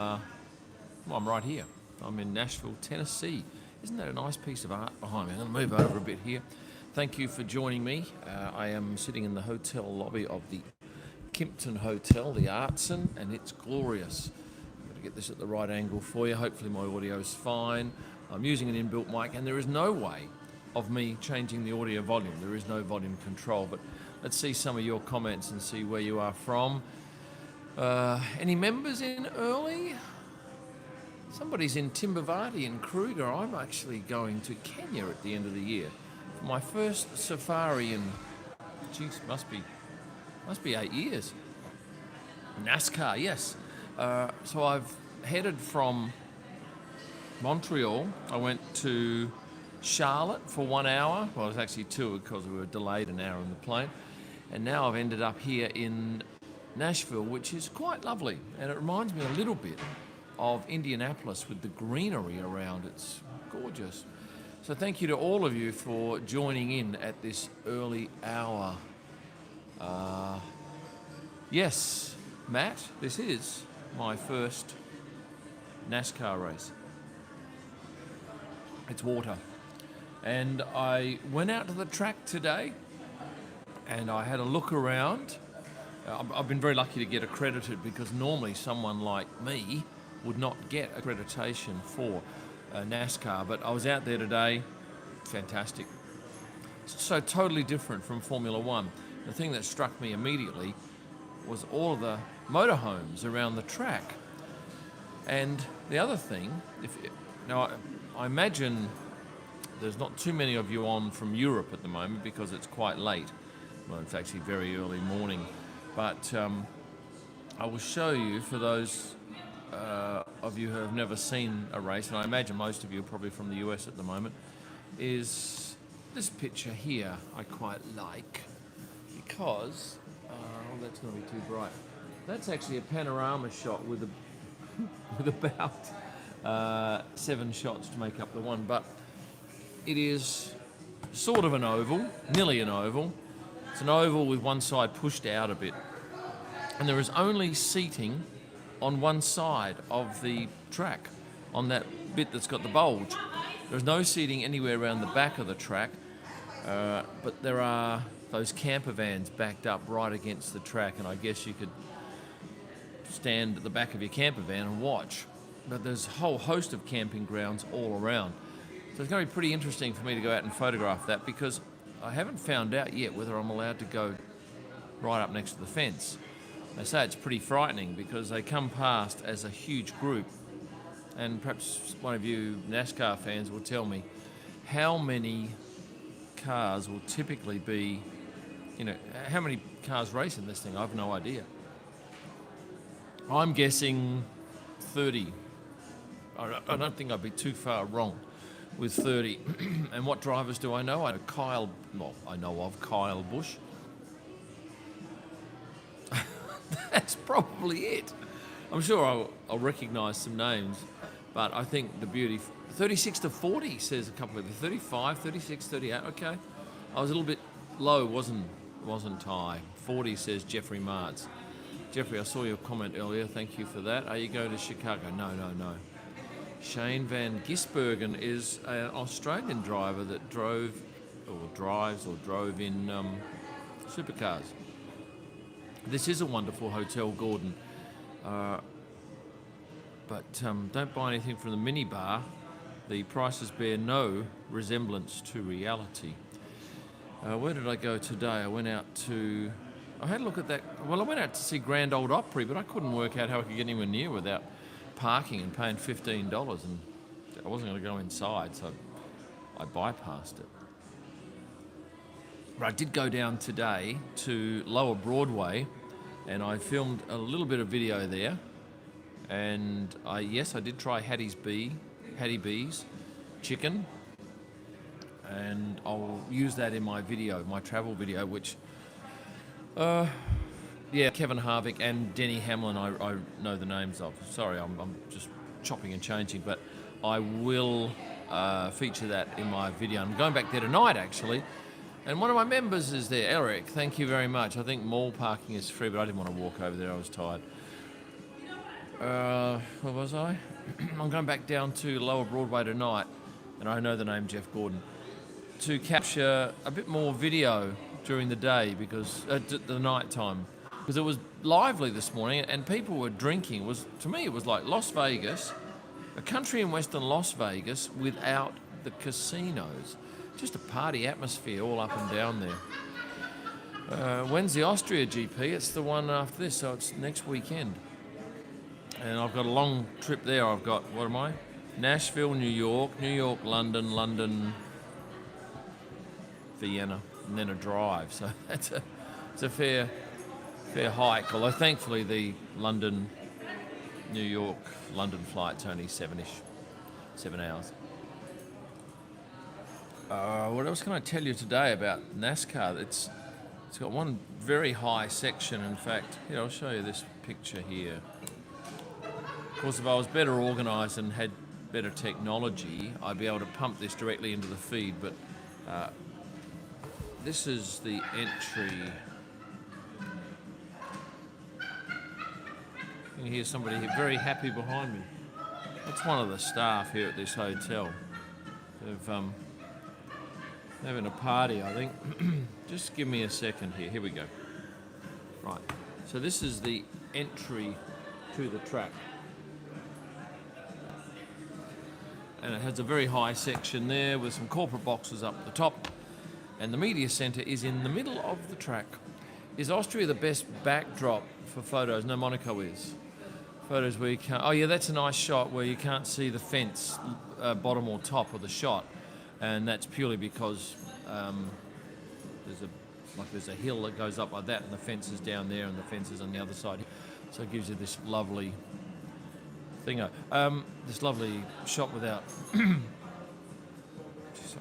Well, I'm right here. I'm in Nashville, Tennessee. Isn't that a nice piece of art behind me? I'm going to move over a bit here. Thank you for joining me. I am sitting in the hotel lobby of the Kimpton Hotel, the Artson, and it's glorious. I'm going to get this at the right angle for you. Hopefully my audio is fine. I'm using an inbuilt mic, and there is no way of me changing the audio volume. There is no volume control, but let's see some of your comments and see where you are from. Any members in early? Somebody's in Timbavati and Kruger. I'm actually going to Kenya at the end of the year for my first safari in, geez, must be 8 years. NASCAR, yes. So I've headed from Montreal. I went to Charlotte for 1 hour. Well, it was actually 2 because we were delayed an hour in the plane. And now I've ended up here in Nashville, which is quite lovely. And it reminds me a little bit of Indianapolis with the greenery around. It's gorgeous. So thank you to all of you for joining in at this early hour. Yes, Matt, this is my first NASCAR race. It's water. And I went out to the track today and I had a look around. I've been very lucky to get accredited because normally someone like me would not get accreditation for NASCAR, but I was out there today. Fantastic. So totally different from Formula One. The thing that struck me immediately was all of the motorhomes around the track. And the other thing, now I imagine there's not too many of you on from Europe at the moment because it's quite late. Well, it's actually very early morning. But I will show you, for those of you who have never seen a race, and I imagine most of you are probably from the US at the moment, is this picture here I quite like because, that's going to be too bright. That's actually a panorama shot with about 7 shots to make up the one, but it is sort of an oval, nearly an oval. It's an oval with one side pushed out a bit, and there is only seating on one side of the track, on that bit that's got the bulge. There's no seating anywhere around the back of the track, but there are those camper vans backed up right against the track, and I guess you could stand at the back of your camper van and watch. But there's a whole host of camping grounds all around. So it's going to be pretty interesting for me to go out and photograph that because I haven't found out yet whether I'm allowed to go right up next to the fence. They say it's pretty frightening because they come past as a huge group, and perhaps one of you NASCAR fans will tell me how many cars will typically be, how many cars race in this thing. I have no idea. I'm guessing 30. I don't think I'd be too far wrong with 30. And what drivers do I know? I know of Kyle Busch. That's probably it. I'm sure I'll recognise some names, but I think the beauty... 36 to 40 says a couple of them. 35, 36, 38, okay. I was a little bit low, wasn't I? 40 says Jeffrey Martz. Jeffrey, I saw your comment earlier. Thank you for that. Are you going to Chicago? No. Shane Van Gisbergen is an Australian driver that drove in supercars. This is a wonderful hotel, Gordon. But don't buy anything from the minibar. The prices bear no resemblance to reality. Where did I go today? I had a look at that. Well, I went out to see Grand Ole Opry, but I couldn't work out how I could get anywhere near without parking and paying $15, and I wasn't going to go inside, so I bypassed it. But I did go down today to Lower Broadway, and I filmed a little bit of video there. And I did try Hattie B's chicken, and I'll use that in my video, my travel video, which, Kevin Harvick and Denny Hamlin, I know the names of. Sorry, I'm just chopping and changing, but I will feature that in my video. I'm going back there tonight, actually. And one of my members is there, Eric. Thank you very much. I think mall parking is free, but I didn't want to walk over there. I was tired. Where was I? I'm going back down to Lower Broadway tonight, and I know the name Jeff Gordon, to capture a bit more video during the day because the night time, because it was lively this morning and people were drinking. To me it was like Las Vegas, a country in western Las Vegas without the casinos, just a party atmosphere all up and down there. When's the Austria GP? It's the one after this, so it's next weekend. And I've got a long trip there. I've got, what am I? Nashville, New York, London, Vienna, and then a drive. So it's a fair hike. Although thankfully the New York, London flight's only 7 hours. What else can I tell you today about NASCAR? It's got one very high section. In fact, here, I'll show you this picture here. Of course, if I was better organised and had better technology, I'd be able to pump this directly into the feed, but this is the entry. You can hear somebody here very happy behind me. That's one of the staff here at this hotel. They've having a party, I think. Just give me a second here. Here we go. Right. So this is the entry to the track. And it has a very high section there with some corporate boxes up the top. And the media centre is in the middle of the track. Is Austria the best backdrop for photos? No, Monaco is. Photos where you can't... Oh, yeah, that's a nice shot where you can't see the fence, bottom or top of the shot. And that's purely because there's a hill that goes up like that, and the fence is down there, and the fence is on the other side. So it gives you this lovely thing. This lovely shot without...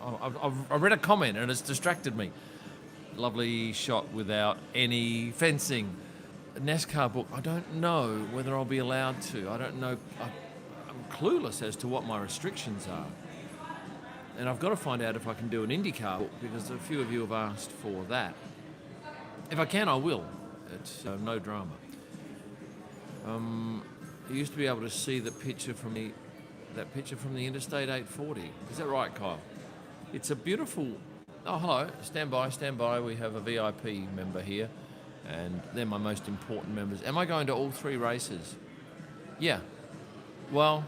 I read a comment and it's distracted me. Lovely shot without any fencing. NASCAR book, I don't know whether I'll be allowed to. I don't know. I'm clueless as to what my restrictions are. And I've got to find out if I can do an IndyCar book, because a few of you have asked for that. If I can, I will. It's no drama. You used to be able to see that picture from the Interstate 840. Is that right, Kyle? It's a beautiful... Oh, hello. Stand by. We have a VIP member here, and they're my most important members. Am I going to all 3 races? Yeah. Well,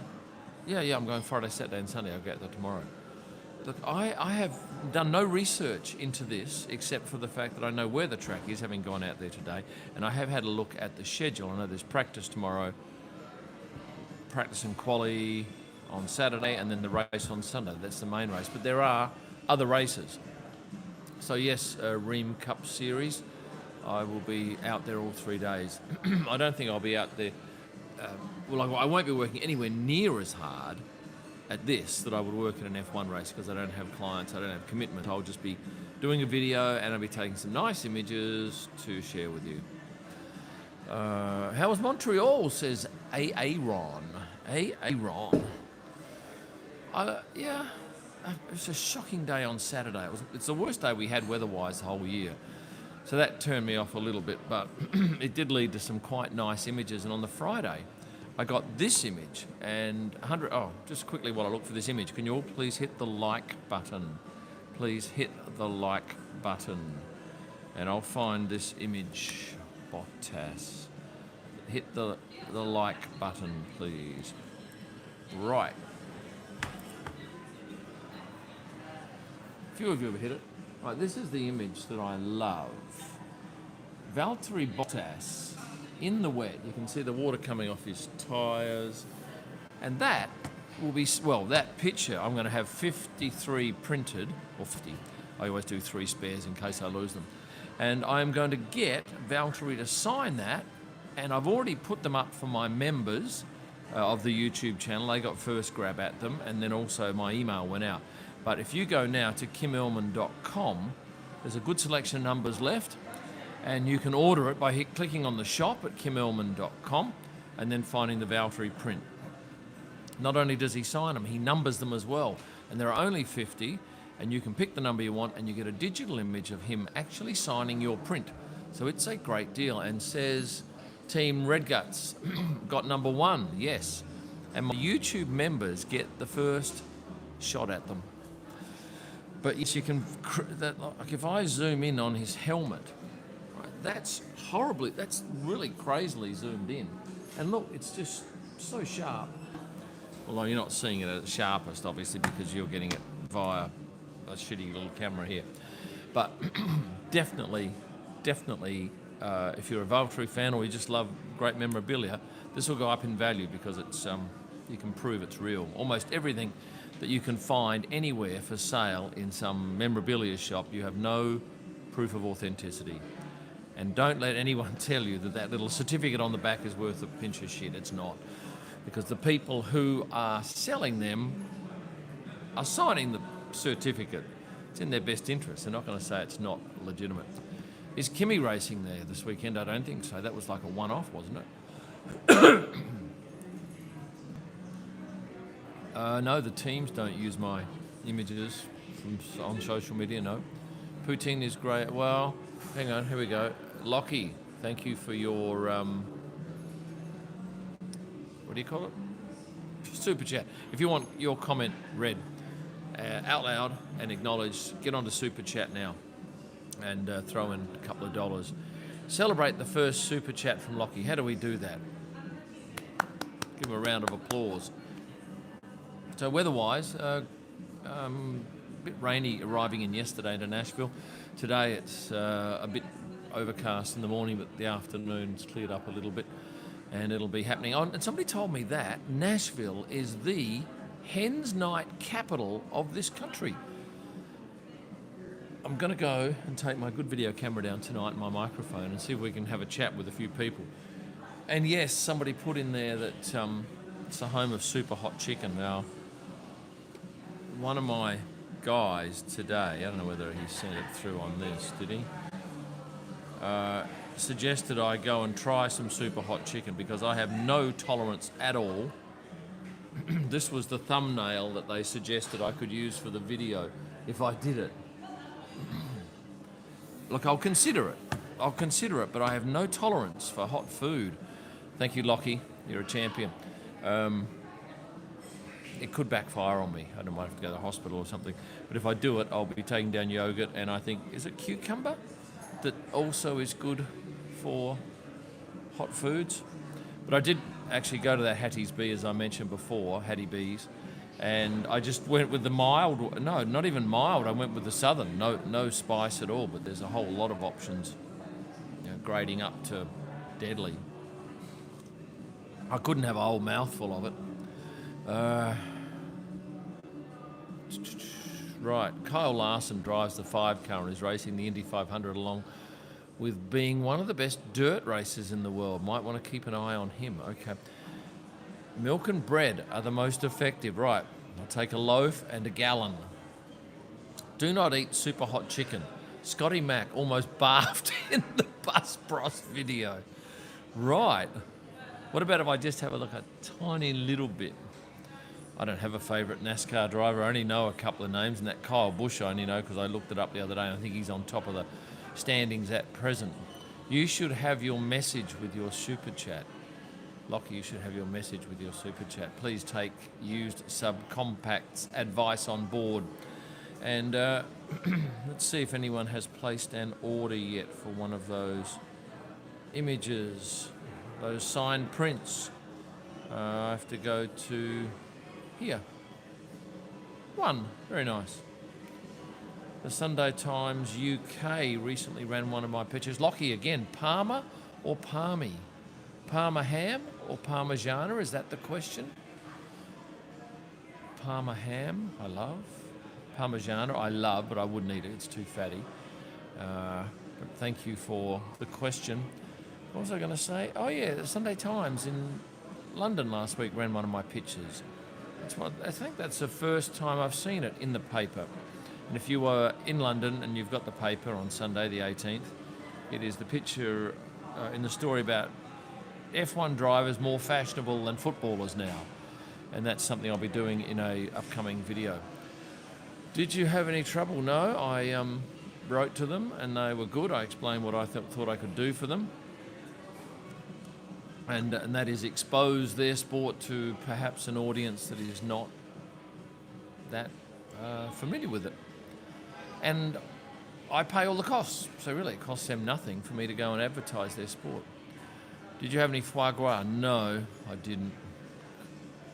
yeah, I'm going Friday, Saturday and Sunday. I'll get there tomorrow. Look, I have done no research into this except for the fact that I know where the track is, having gone out there today, and I have had a look at the schedule. I know there's practice tomorrow, practice and quali on Saturday, and then the race on Sunday. That's the main race. But there are other races. So yes, Ream Cup Series, I will be out there all 3 days. I don't think I'll be out there... I won't be working anywhere near as hard at this that I would work in an F1 race, because I don't have clients, I don't have commitment. I'll just be doing a video and I'll be taking some nice images to share with you. How was Montreal, says Aaron. Aaron. Yeah, it was a shocking day on Saturday. It's the worst day we had weather-wise the whole year. So that turned me off a little bit, but it did lead to some quite nice images. And on the Friday, I got this image, and just quickly while I look for this image, can you all please hit the like button? Please hit the like button. And I'll find this image, Bottas. Hit the like button, please. Right. A few of you have hit it. Right, this is the image that I love. Valtteri Bottas in the wet. You can see the water coming off his tyres. And that will be, that picture, I'm going to have 53 printed, or 50. I always do 3 spares in case I lose them. And I'm going to get Valtteri to sign that. And I've already put them up for my members of the YouTube channel. They got first grab at them, and then also my email went out. But if you go now to kimellman.com, there's a good selection of numbers left, and you can order it by clicking on the shop at kimellman.com and then finding the Valtteri print. Not only does he sign them, he numbers them as well. And there are only 50, and you can pick the number you want, and you get a digital image of him actually signing your print. So it's a great deal, and says Team Redguts got number 1, yes. And my YouTube members get the first shot at them. But yes, you can, like if I zoom in on his helmet, right, that's really crazily zoomed in. And look, it's just so sharp. Although you're not seeing it at its sharpest, obviously, because you're getting it via a shitty little camera here. But definitely, if you're a Valkyrie fan or you just love great memorabilia, this will go up in value because it's you can prove it's real. Almost everything that you can find anywhere for sale in some memorabilia shop, you have no proof of authenticity. And don't let anyone tell you that little certificate on the back is worth a pinch of shit. It's not. Because the people who are selling them are signing the certificate. It's in their best interest. They're not going to say it's not legitimate. Is Kimmy racing there this weekend? I don't think so. That was like a one-off, wasn't it? No, the teams don't use my images on social media, no. Poutine is great. Well, hang on, here we go. Lockie, thank you for your, what do you call it? Super chat. If you want your comment read out loud and acknowledged, get onto Super Chat now and throw in a couple of dollars. Celebrate the first Super Chat from Lockie. How do we do that? Give him a round of applause. So weather-wise, a bit rainy arriving in yesterday to Nashville. Today it's a bit overcast in the morning, but the afternoon's cleared up a little bit, and it'll be happening. Oh, and somebody told me that Nashville is the Hens Night capital of this country. I'm going to go and take my good video camera down tonight and my microphone and see if we can have a chat with a few people. And yes, somebody put in there that it's the home of super hot chicken. Now, one of my guys today, I don't know whether he sent it through on this, did he? Suggested I go and try some super hot chicken because I have no tolerance at all. This was the thumbnail that they suggested I could use for the video if I did it. Look, I'll consider it, but I have no tolerance for hot food. Thank you, Lockie. You're a champion. It could backfire on me. I don't might have to go to the hospital or something. But if I do it, I'll be taking down yogurt, and I think, is it cucumber that also is good for hot foods? But I did actually go to that Hattie's Bee, as I mentioned before, Hattie Bees, and I just went with the mild, no, not even mild, I went with the southern, no spice at all, but there's a whole lot of options, grading up to deadly. I couldn't have a whole mouthful of it. Right, Kyle Larson drives the 5 car and is racing the Indy 500 along with being one of the best dirt racers in the world. Might want to keep an eye on him. Okay. Milk and bread are the most effective. Right, I'll take a loaf and a gallon. Do not eat super hot chicken. Scotty Mac almost barfed in the Bus Bros video. Right. What about if I just have a look at a tiny little bit? I don't have a favourite NASCAR driver. I only know a couple of names, and that Kyle Busch I only know because I looked it up the other day, and I think he's on top of the standings at present. You should have your message with your super chat. Lockie, you should have your message with your super chat. Please take used subcompacts advice on board. And let's see if anyone has placed an order yet for one of those images, those signed prints. I have to go to here. One, very nice. The Sunday Times UK recently ran one of my pictures. Lockie again, Parma or Palmy? Parma ham or Parmigiana, is that the question? Parma ham, I love. Parmigiana, I love, but I wouldn't eat it, it's too fatty. But thank you for the question. What was I going to say? Oh yeah, the Sunday Times in London last week ran one of my pictures. I think that's the first time I've seen it in the paper. And if you were in London and you've got the paper on Sunday the 18th, it is the picture in the story about F1 drivers more fashionable than footballers now. And that's something I'll be doing in a upcoming video. Did you have any trouble? No, I wrote to them and they were good. I explained what I thought I could do for them. and that is expose their sport to perhaps an audience that is not that familiar with it. And I pay all the costs, so really it costs them nothing for me to go and advertise their sport. Did you have any foie gras? No, I didn't.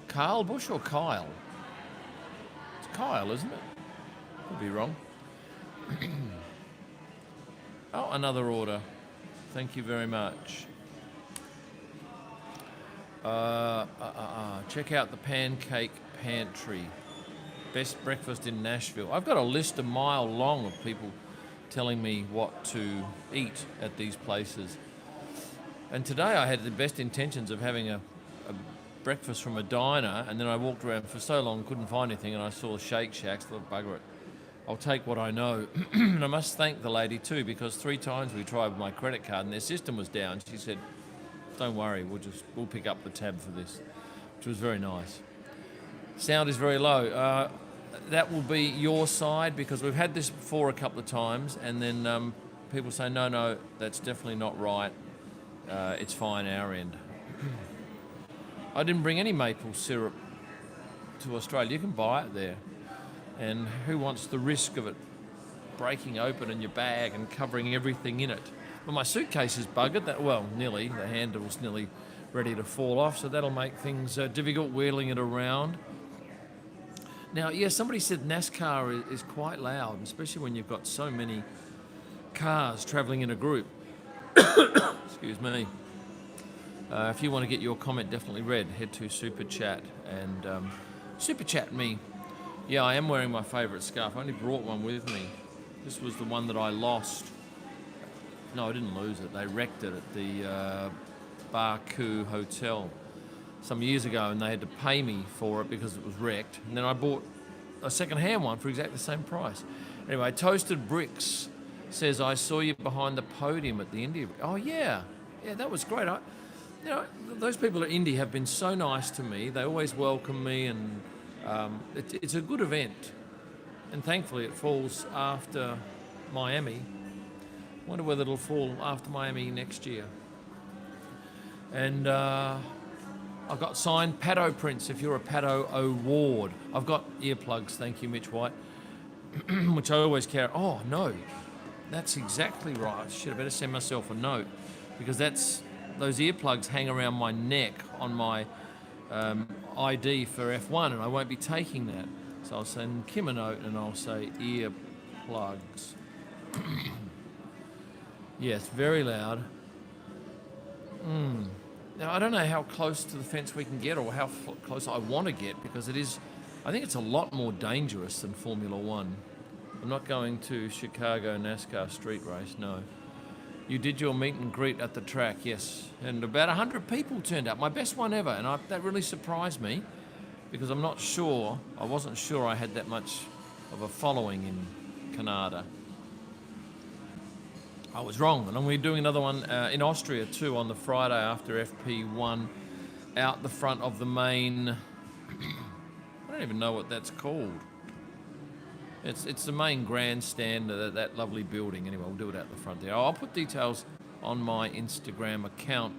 Carl Bush or Kyle? It's Kyle, isn't it? Could be wrong. Oh, another order. Thank you very much. Check out the Pancake Pantry. Best breakfast in Nashville. I've got a list a mile long of people telling me what to eat at these places. And today I had the best intentions of having a breakfast from a diner, and then I walked around for so long, couldn't find anything, and I saw Shake Shacks. Thought, bugger it, I'll take what I know. And I must thank the lady too, because 3 times we tried with my credit card and their system was down. She said, don't worry, we'll pick up the tab for this, which was very nice. Sound is very low. That will be your side, because we've had this before a couple of times, and then people say, no, that's definitely not right. It's fine, our end. I didn't bring any maple syrup to Australia. You can buy it there. And who wants the risk of it breaking open in your bag and covering everything in it? Well, my suitcase is buggered. Nearly. The handle's nearly ready to fall off, so that'll make things difficult wheeling it around. Now, yeah, somebody said NASCAR is quite loud, especially when you've got so many cars travelling in a group. Excuse me. If you want to get your comment definitely read, head to Super Chat and Super Chat me. Yeah, I am wearing my favourite scarf. I only brought one with me. This was the one that I lost. No, I didn't lose it. They wrecked it at the Baku Hotel some years ago, and they had to pay me for it because it was wrecked. And then I bought a second-hand one for exactly the same price. Anyway, Toasted Bricks says, I saw you behind the podium at the India. Oh, yeah. Yeah, that was great. Those people at Indy have been so nice to me. They always welcome me, and it's a good event. And thankfully it falls after Miami. Wonder whether it'll fall after Miami next year. And I've got signed Pato prints if you're a Pato Award. I've got earplugs, thank you, Mitch White, which I always carry. Oh, no, that's exactly right. Shit, I better send myself a note, because those earplugs hang around my neck on my ID for F1, and I won't be taking that. So I'll send Kim a note and I'll say earplugs. Yes, very loud. Now, I don't know how close to the fence we can get, or how close I want to get, because I think it's a lot more dangerous than Formula One. I'm not going to Chicago NASCAR street race, no. You did your meet and greet at the track, yes. And about 100 people turned up, my best one ever. And that really surprised me, because I wasn't sure I had that much of a following in Canada. I was wrong, and I'm going to be doing another one in Austria too on the Friday after FP1, out the front of the main, I don't even know what that's called. It's the main grandstand, that lovely building. Anyway, we'll do it out the front there. I'll put details on my Instagram account.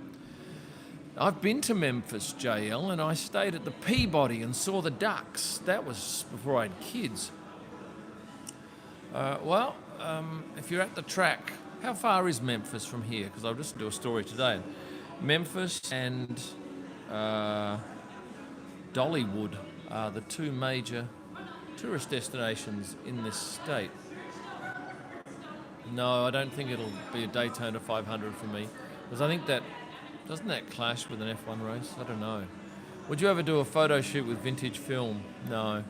I've been to Memphis, JL, and I stayed at the Peabody and saw the ducks. That was before I had kids. If you're at the track, how far is Memphis from here? Because I'll just do a story today. Memphis and Dollywood are the 2 major tourist destinations in this state. No, I don't think it'll be a Daytona 500 for me, because I think doesn't that clash with an F1 race? I don't know. Would you ever do a photo shoot with vintage film? No.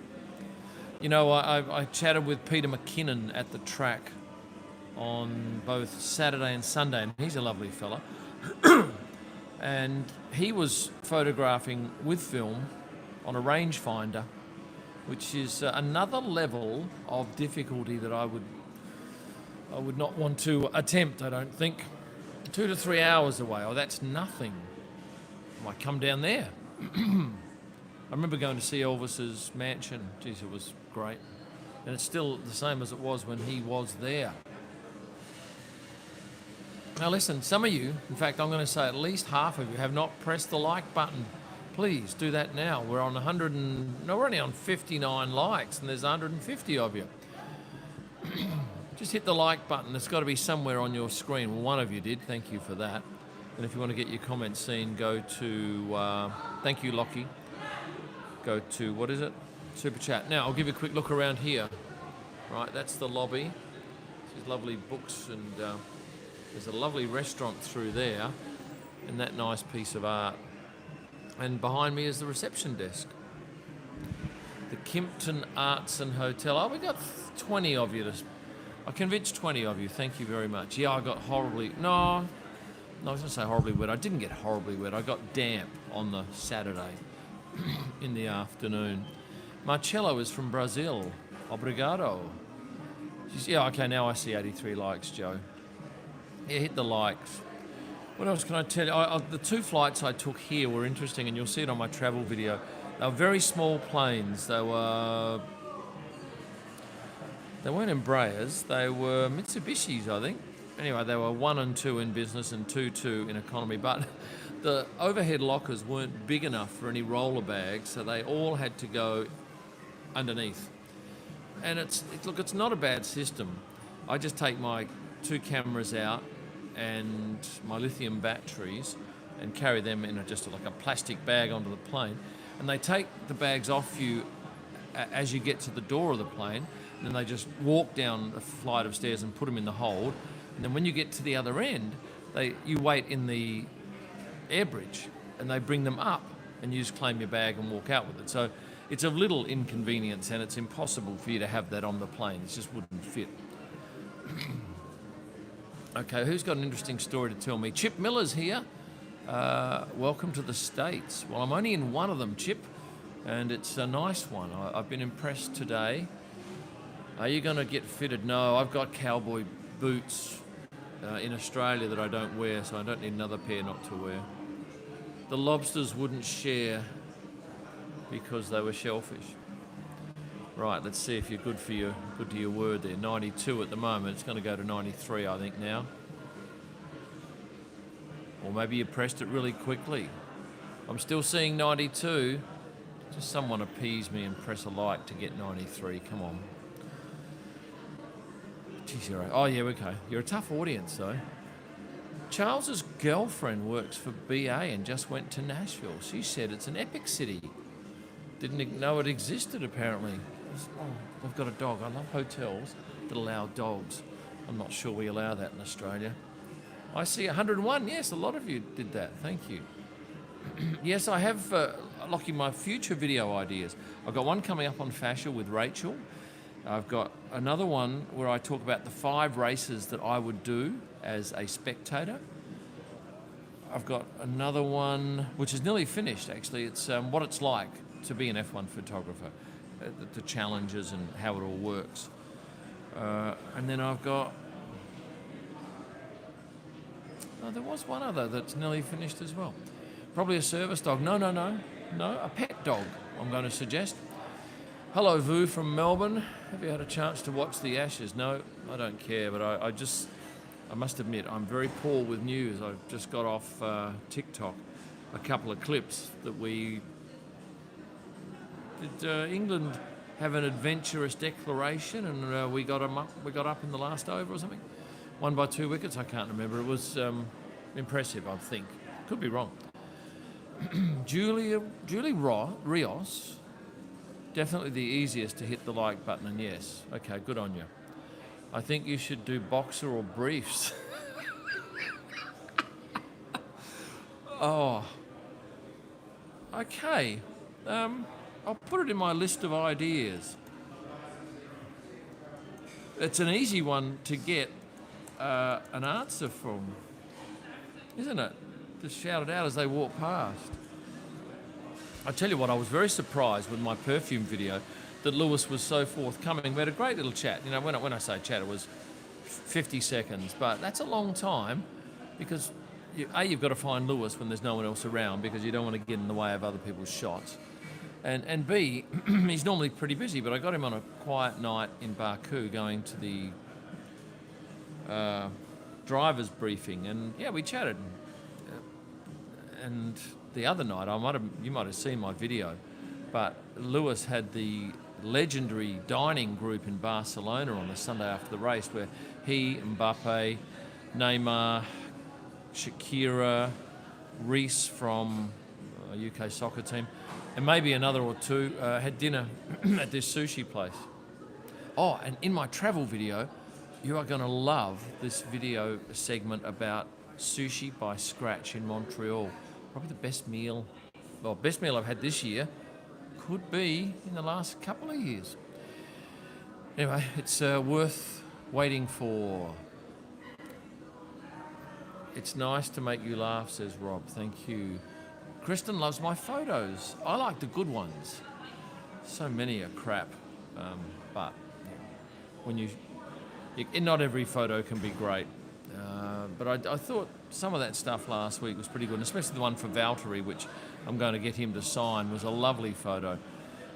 You know, I chatted with Peter McKinnon at the track on both Saturday and Sunday, and he's a lovely fella. And he was photographing with film on a rangefinder, which is another level of difficulty that I would not want to attempt, I don't think. 2 to 3 hours away. Oh, that's nothing. I might come down there. I remember going to see Elvis's mansion. Geez, it was great. And it's still the same as it was when he was there. Now listen, some of you, in fact, I'm going to say at least half of you have not pressed the like button. Please do that now. We're on 100 and, no, we're only on 59 likes and there's 150 of you. Just hit the like button. It's got to be somewhere on your screen. Well, one of you did. Thank you for that. And if you want to get your comments seen, go to, thank you, Lockie. Go to, what is it? Super Chat. Now, I'll give you a quick look around here. Right, that's the lobby. There's lovely books and there's a lovely restaurant through there and that nice piece of art. And behind me is the reception desk. The Kimpton Arts and Hotel. Oh, we got 20 of you. I convinced 20 of you. Thank you very much. Yeah, I got horribly... No, I was going to say horribly wet. I didn't get horribly wet. I got damp on the Saturday in the afternoon. Marcello is from Brazil. Obrigado. Yeah, okay, now I see 83 likes, Joe. Yeah, hit the likes. What else can I tell you? The two flights I took here were interesting, and you'll see it on my travel video. They were very small planes. They weren't Embraers. They were Mitsubishis, I think. Anyway, they were 1 and 2 in business and 2 in economy. But the overhead lockers weren't big enough for any roller bags, so they all had to go underneath. And it's not a bad system. I just take my 2 cameras out and my lithium batteries and carry them in just like a plastic bag onto the plane. And they take the bags off you as you get to the door of the plane, and then they just walk down a flight of stairs and put them in the hold. And then when you get to the other end, you wait in the air bridge and they bring them up and you just claim your bag and walk out with it. So it's a little inconvenience and it's impossible for you to have that on the plane. It just wouldn't fit. Okay, who's got an interesting story to tell me? Chip Miller's here. Welcome to the States. Well, I'm only in one of them, Chip, and it's a nice one. I've been impressed today. Are you going to get fitted? No, I've got cowboy boots in Australia that I don't wear, so I don't need another pair not to wear. The lobsters wouldn't share because they were shellfish. Right, let's see if you're good to your word there. 92 at the moment. It's going to go to 93, I think, now. Or maybe you pressed it really quickly. I'm still seeing 92. Just someone appease me and press a like to get 93. Come on. Geez, oh, yeah, okay. You're a tough audience, though. Charles's girlfriend works for BA and just went to Nashville. She said it's an epic city. Didn't know it existed, apparently. Oh, we've got a dog. I love hotels that allow dogs. I'm not sure we allow that in Australia. I see 101. Yes, a lot of you did that. Thank you. Yes, I have locking my future video ideas. I've got one coming up on fascia with Rachel. I've got another one where I talk about the 5 races that I would do as a spectator. I've got another one which is nearly finished, actually. It's what it's like to be an F1 photographer, the challenges and how it all works. And then I've got... Oh, there was one other that's nearly finished as well. Probably a service dog. No, a pet dog, I'm going to suggest. Hello, Vu from Melbourne. Have you had a chance to watch the Ashes? No, I don't care, but I must admit, I'm very poor with news. I've just got off TikTok a couple of clips that we... Did England have an adventurous declaration and we got up in the last over or something? Won by 2 wickets, I can't remember. It was impressive, I think. Could be wrong. Julie Rios, definitely the easiest to hit the like button, and yes. Okay, good on you. I think you should do boxer or briefs. Oh. Okay. I'll put it in my list of ideas. It's an easy one to get an answer from, isn't it? Just shout it out as they walk past. I tell you what, I was very surprised with my perfume video that Lewis was so forthcoming. We had a great little chat. You know, when I say chat, it was 50 seconds, but that's a long time because you've got to find Lewis when there's no one else around because you don't want to get in the way of other people's shots. And B, he's normally pretty busy, but I got him on a quiet night in Baku going to the driver's briefing, and yeah, we chatted. And the other night, you might have seen my video, but Lewis had the legendary dining group in Barcelona on the Sunday after the race, where he, Mbappe, Neymar, Shakira, Reece from a UK soccer team, and maybe another or two had dinner at this sushi place. Oh, and in my travel video, you are going to love this video segment about sushi by scratch in Montreal. Probably the best meal I've had this year. Could be in the last couple of years. Anyway, it's worth waiting for. It's nice to make you laugh, says Rob. Thank you. Kristen loves my photos. I like the good ones. So many are crap, but when not every photo can be great. But I thought some of that stuff last week was pretty good, and especially the one for Valtteri, which I'm going to get him to sign, was a lovely photo.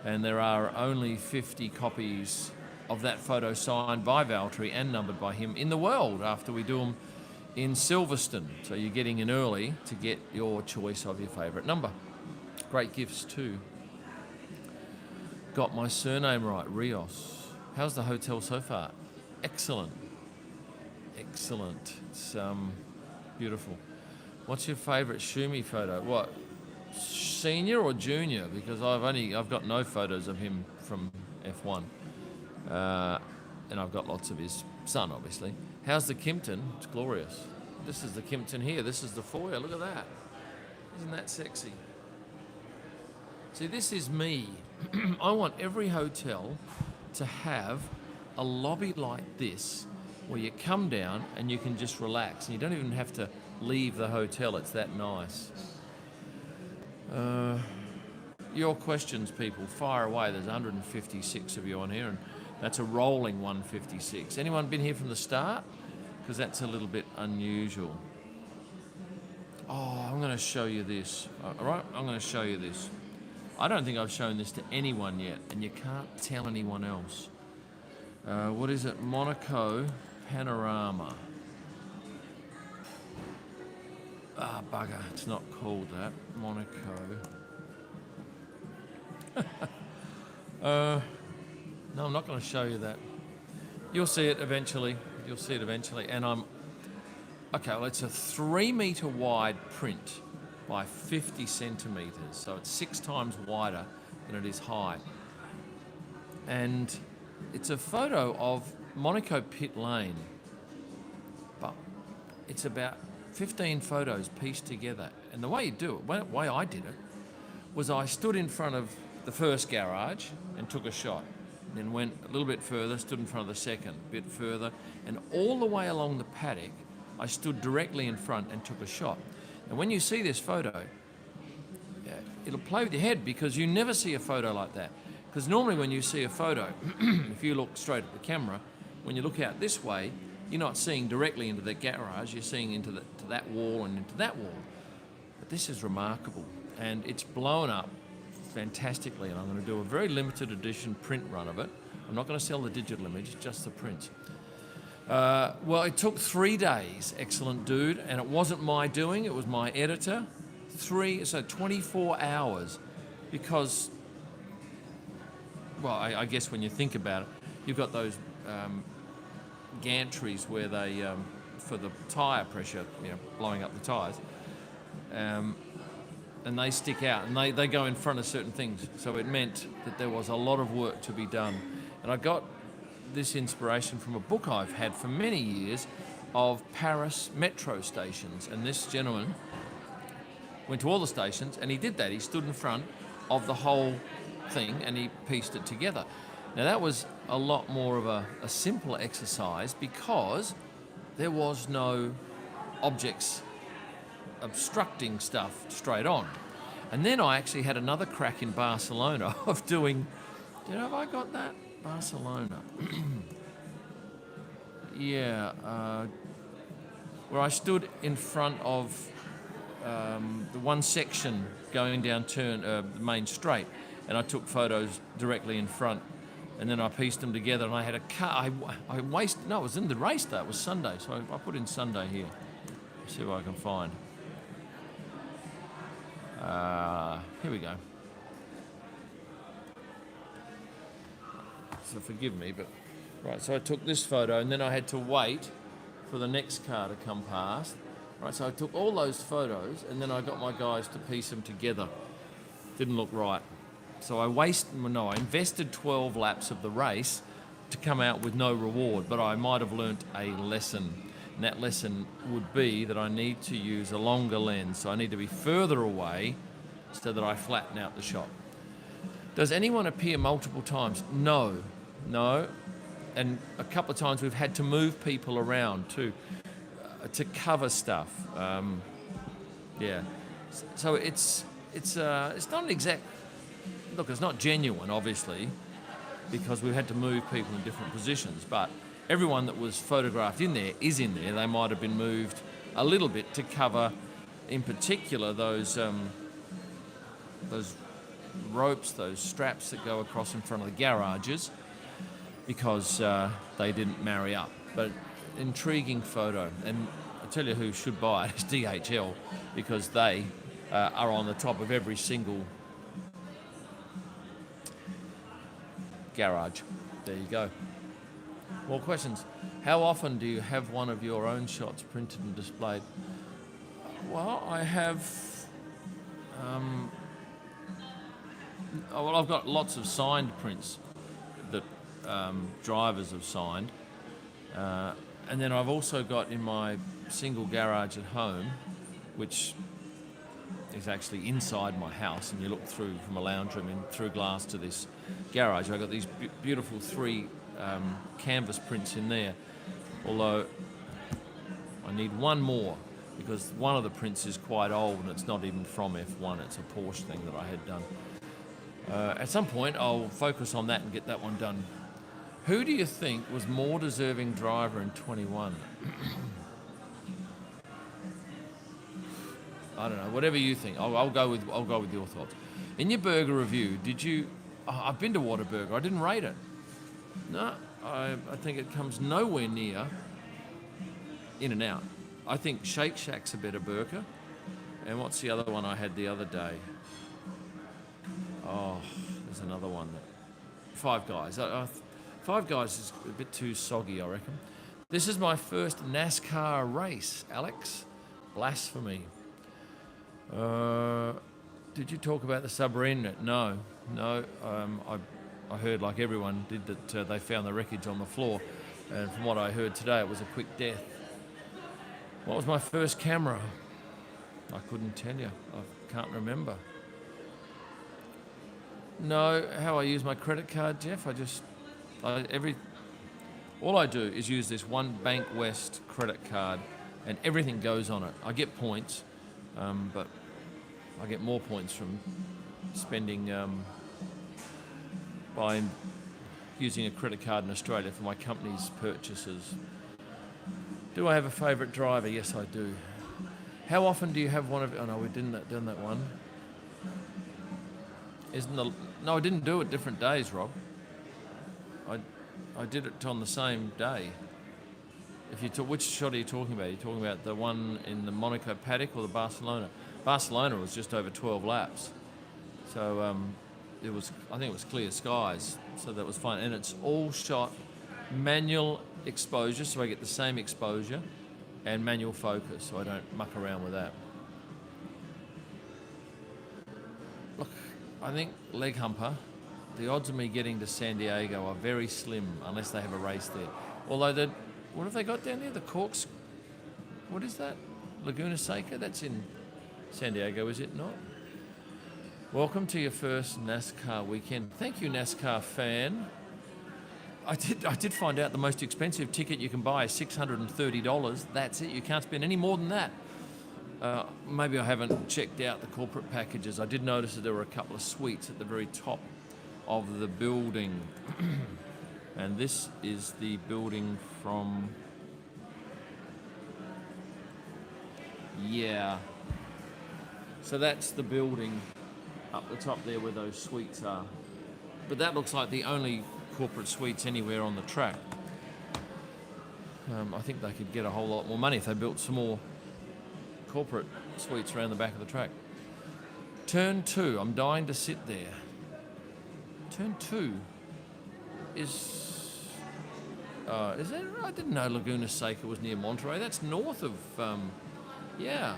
And there are only 50 copies of that photo signed by Valtteri and numbered by him in the world after we do them in Silverstone. So you're getting in early to get your choice of your favourite number. Great gifts too. Got my surname right, Rios. How's the hotel so far? Excellent. Excellent. It's beautiful. What's your favourite Shumi photo? What, senior or junior? Because I've got no photos of him from F1, and I've got lots of his son, obviously. How's the Kimpton? It's glorious. This is the Kimpton here. This is the foyer. Look at that. Isn't that sexy? See, this is me. I want every hotel to have a lobby like this, where you come down and you can just relax, and you don't even have to leave the hotel. It's that nice. Your questions, people, fire away. There's 156 of you on here, and that's a rolling 156. Anyone been here from the start? Because that's a little bit unusual. Oh, I'm going to show you this. All right, I'm going to show you this. I don't think I've shown this to anyone yet, and you can't tell anyone else. What is it? Monaco Panorama. Ah, bugger. It's not called that. Monaco. No, I'm not going to show you that. You'll see it eventually. You'll see it eventually. And okay, well, it's a 3 metre wide print by 50 centimetres. So it's 6 times wider than it is high. And it's a photo of Monaco Pit Lane. But it's about 15 photos pieced together. And the way you do it, the way I did it, was I stood in front of the first garage and took a shot. Then went a little bit further, stood in front of the second, a bit further, and all the way along the paddock, I stood directly in front and took a shot. And when you see this photo, it'll play with your head, because you never see a photo like that. Because normally when you see a photo, if you look straight at the camera, when you look out this way, you're not seeing directly into the garage, you're seeing into to that wall and into that wall. But this is remarkable, and it's blown up fantastically, and I'm going to do a very limited edition print run of it. I'm not going to sell the digital image, just the prints. Well, it took 3 days, excellent dude, and it wasn't my doing, it was my editor. 24 hours, because, well, I guess when you think about it, you've got those gantries where they, for the tyre pressure, blowing up the tyres, and they stick out, and they go in front of certain things. So it meant that there was a lot of work to be done. And I got this inspiration from a book I've had for many years of Paris metro stations. And this gentleman went to all the stations, and he did that. He stood in front of the whole thing, and he pieced it together. Now, that was a lot more of a simple exercise, because there was no objects obstructing stuff straight on. And then I actually had another crack in Barcelona of doing, have I got that? Barcelona. Where I stood in front of the one section going down the main straight, and I took photos directly in front and then I pieced them together, and I had a car. I wasted. No, it was in the race day. It was Sunday, so I put in Sunday here. See what I can find. Here we go. So forgive me, but right. So I took this photo, and then I had to wait for the next car to come past. Right. So I took all those photos, and then I got my guys to piece them together. Didn't look right. So I invested 12 laps of the race to come out with no reward, but I might have learnt a lesson. And that lesson would be that I need to use a longer lens. So I need to be further away so that I flatten out the shot. Does anyone appear multiple times? No. And a couple of times we've had to move people around to cover stuff. Yeah. So it's not an exact... Look, it's not genuine, obviously, because we've had to move people in different positions, but everyone that was photographed in there is in there. They might have been moved a little bit to cover, in particular, those ropes, those straps that go across in front of the garages, because they didn't marry up. But intriguing photo, and I tell you who should buy it is DHL, because they are on the top of every single garage. There you go. More questions. How often do you have one of your own shots printed and displayed? Well, I have... I've got lots of signed prints that drivers have signed. And then I've also got in my single garage at home, which is actually inside my house, and you look through from a lounge room and through glass to this garage. I've got these beautiful 3 canvas prints in there, although I need one more because one of the prints is quite old and it's not even from F1, it's a Porsche thing that I had done. At some point I'll focus on that and get that one done. Who do you think was more deserving driver in 21? I don't know. Whatever you think. I'll go with your thoughts. In your burger review, did you? I've been to Whataburger. I didn't rate it. No, I think it comes nowhere near In-N-Out. I think Shake Shack's a better burger. And what's the other one I had the other day? Oh, there's another one. Five Guys. Five Guys is a bit too soggy, I reckon. This is my first NASCAR race, Alex. Blasphemy. Did you talk about the submarine? No. I heard, like everyone did, that they found the wreckage on the floor. And from what I heard today, it was a quick death. What was my first camera? I couldn't tell you. I can't remember. No, how I use my credit card, Jeff? All I do is use this one Bank West credit card, and everything goes on it. I get points, but I get more points from spending by using a credit card in Australia for my company's purchases. Do I have a favourite driver? Yes, I do. How often do you have one of... Oh, no, we didn't done that one. No, I didn't do it different days, Rob. I did it on the same day. Which shot are you talking about? Are you talking about the one in the Monaco paddock or the Barcelona? Barcelona was just over 12 laps. So I think it was clear skies, so that was fine. And it's all shot manual exposure, so I get the same exposure, and manual focus, so I don't muck around with that. Look, I think leg humper, the odds of me getting to San Diego are very slim unless they have a race there. Although, what have they got down there? The Corks, what is that? Laguna Seca? That's in San Diego, is it not? Welcome to your first NASCAR weekend. Thank you, NASCAR fan. I did find out the most expensive ticket you can buy is $630. That's it. You can't spend any more than that. Maybe I haven't checked out the corporate packages. I did notice that there were a couple of suites at the very top of the building. And this is the building from... Yeah. So that's the building up the top there where those suites are. But that looks like the only corporate suites anywhere on the track. I think they could get a whole lot more money if they built some more corporate suites around the back of the track. Turn 2, I'm dying to sit there. Turn 2 is that? I didn't know Laguna Seca was near Monterey. That's north of, yeah.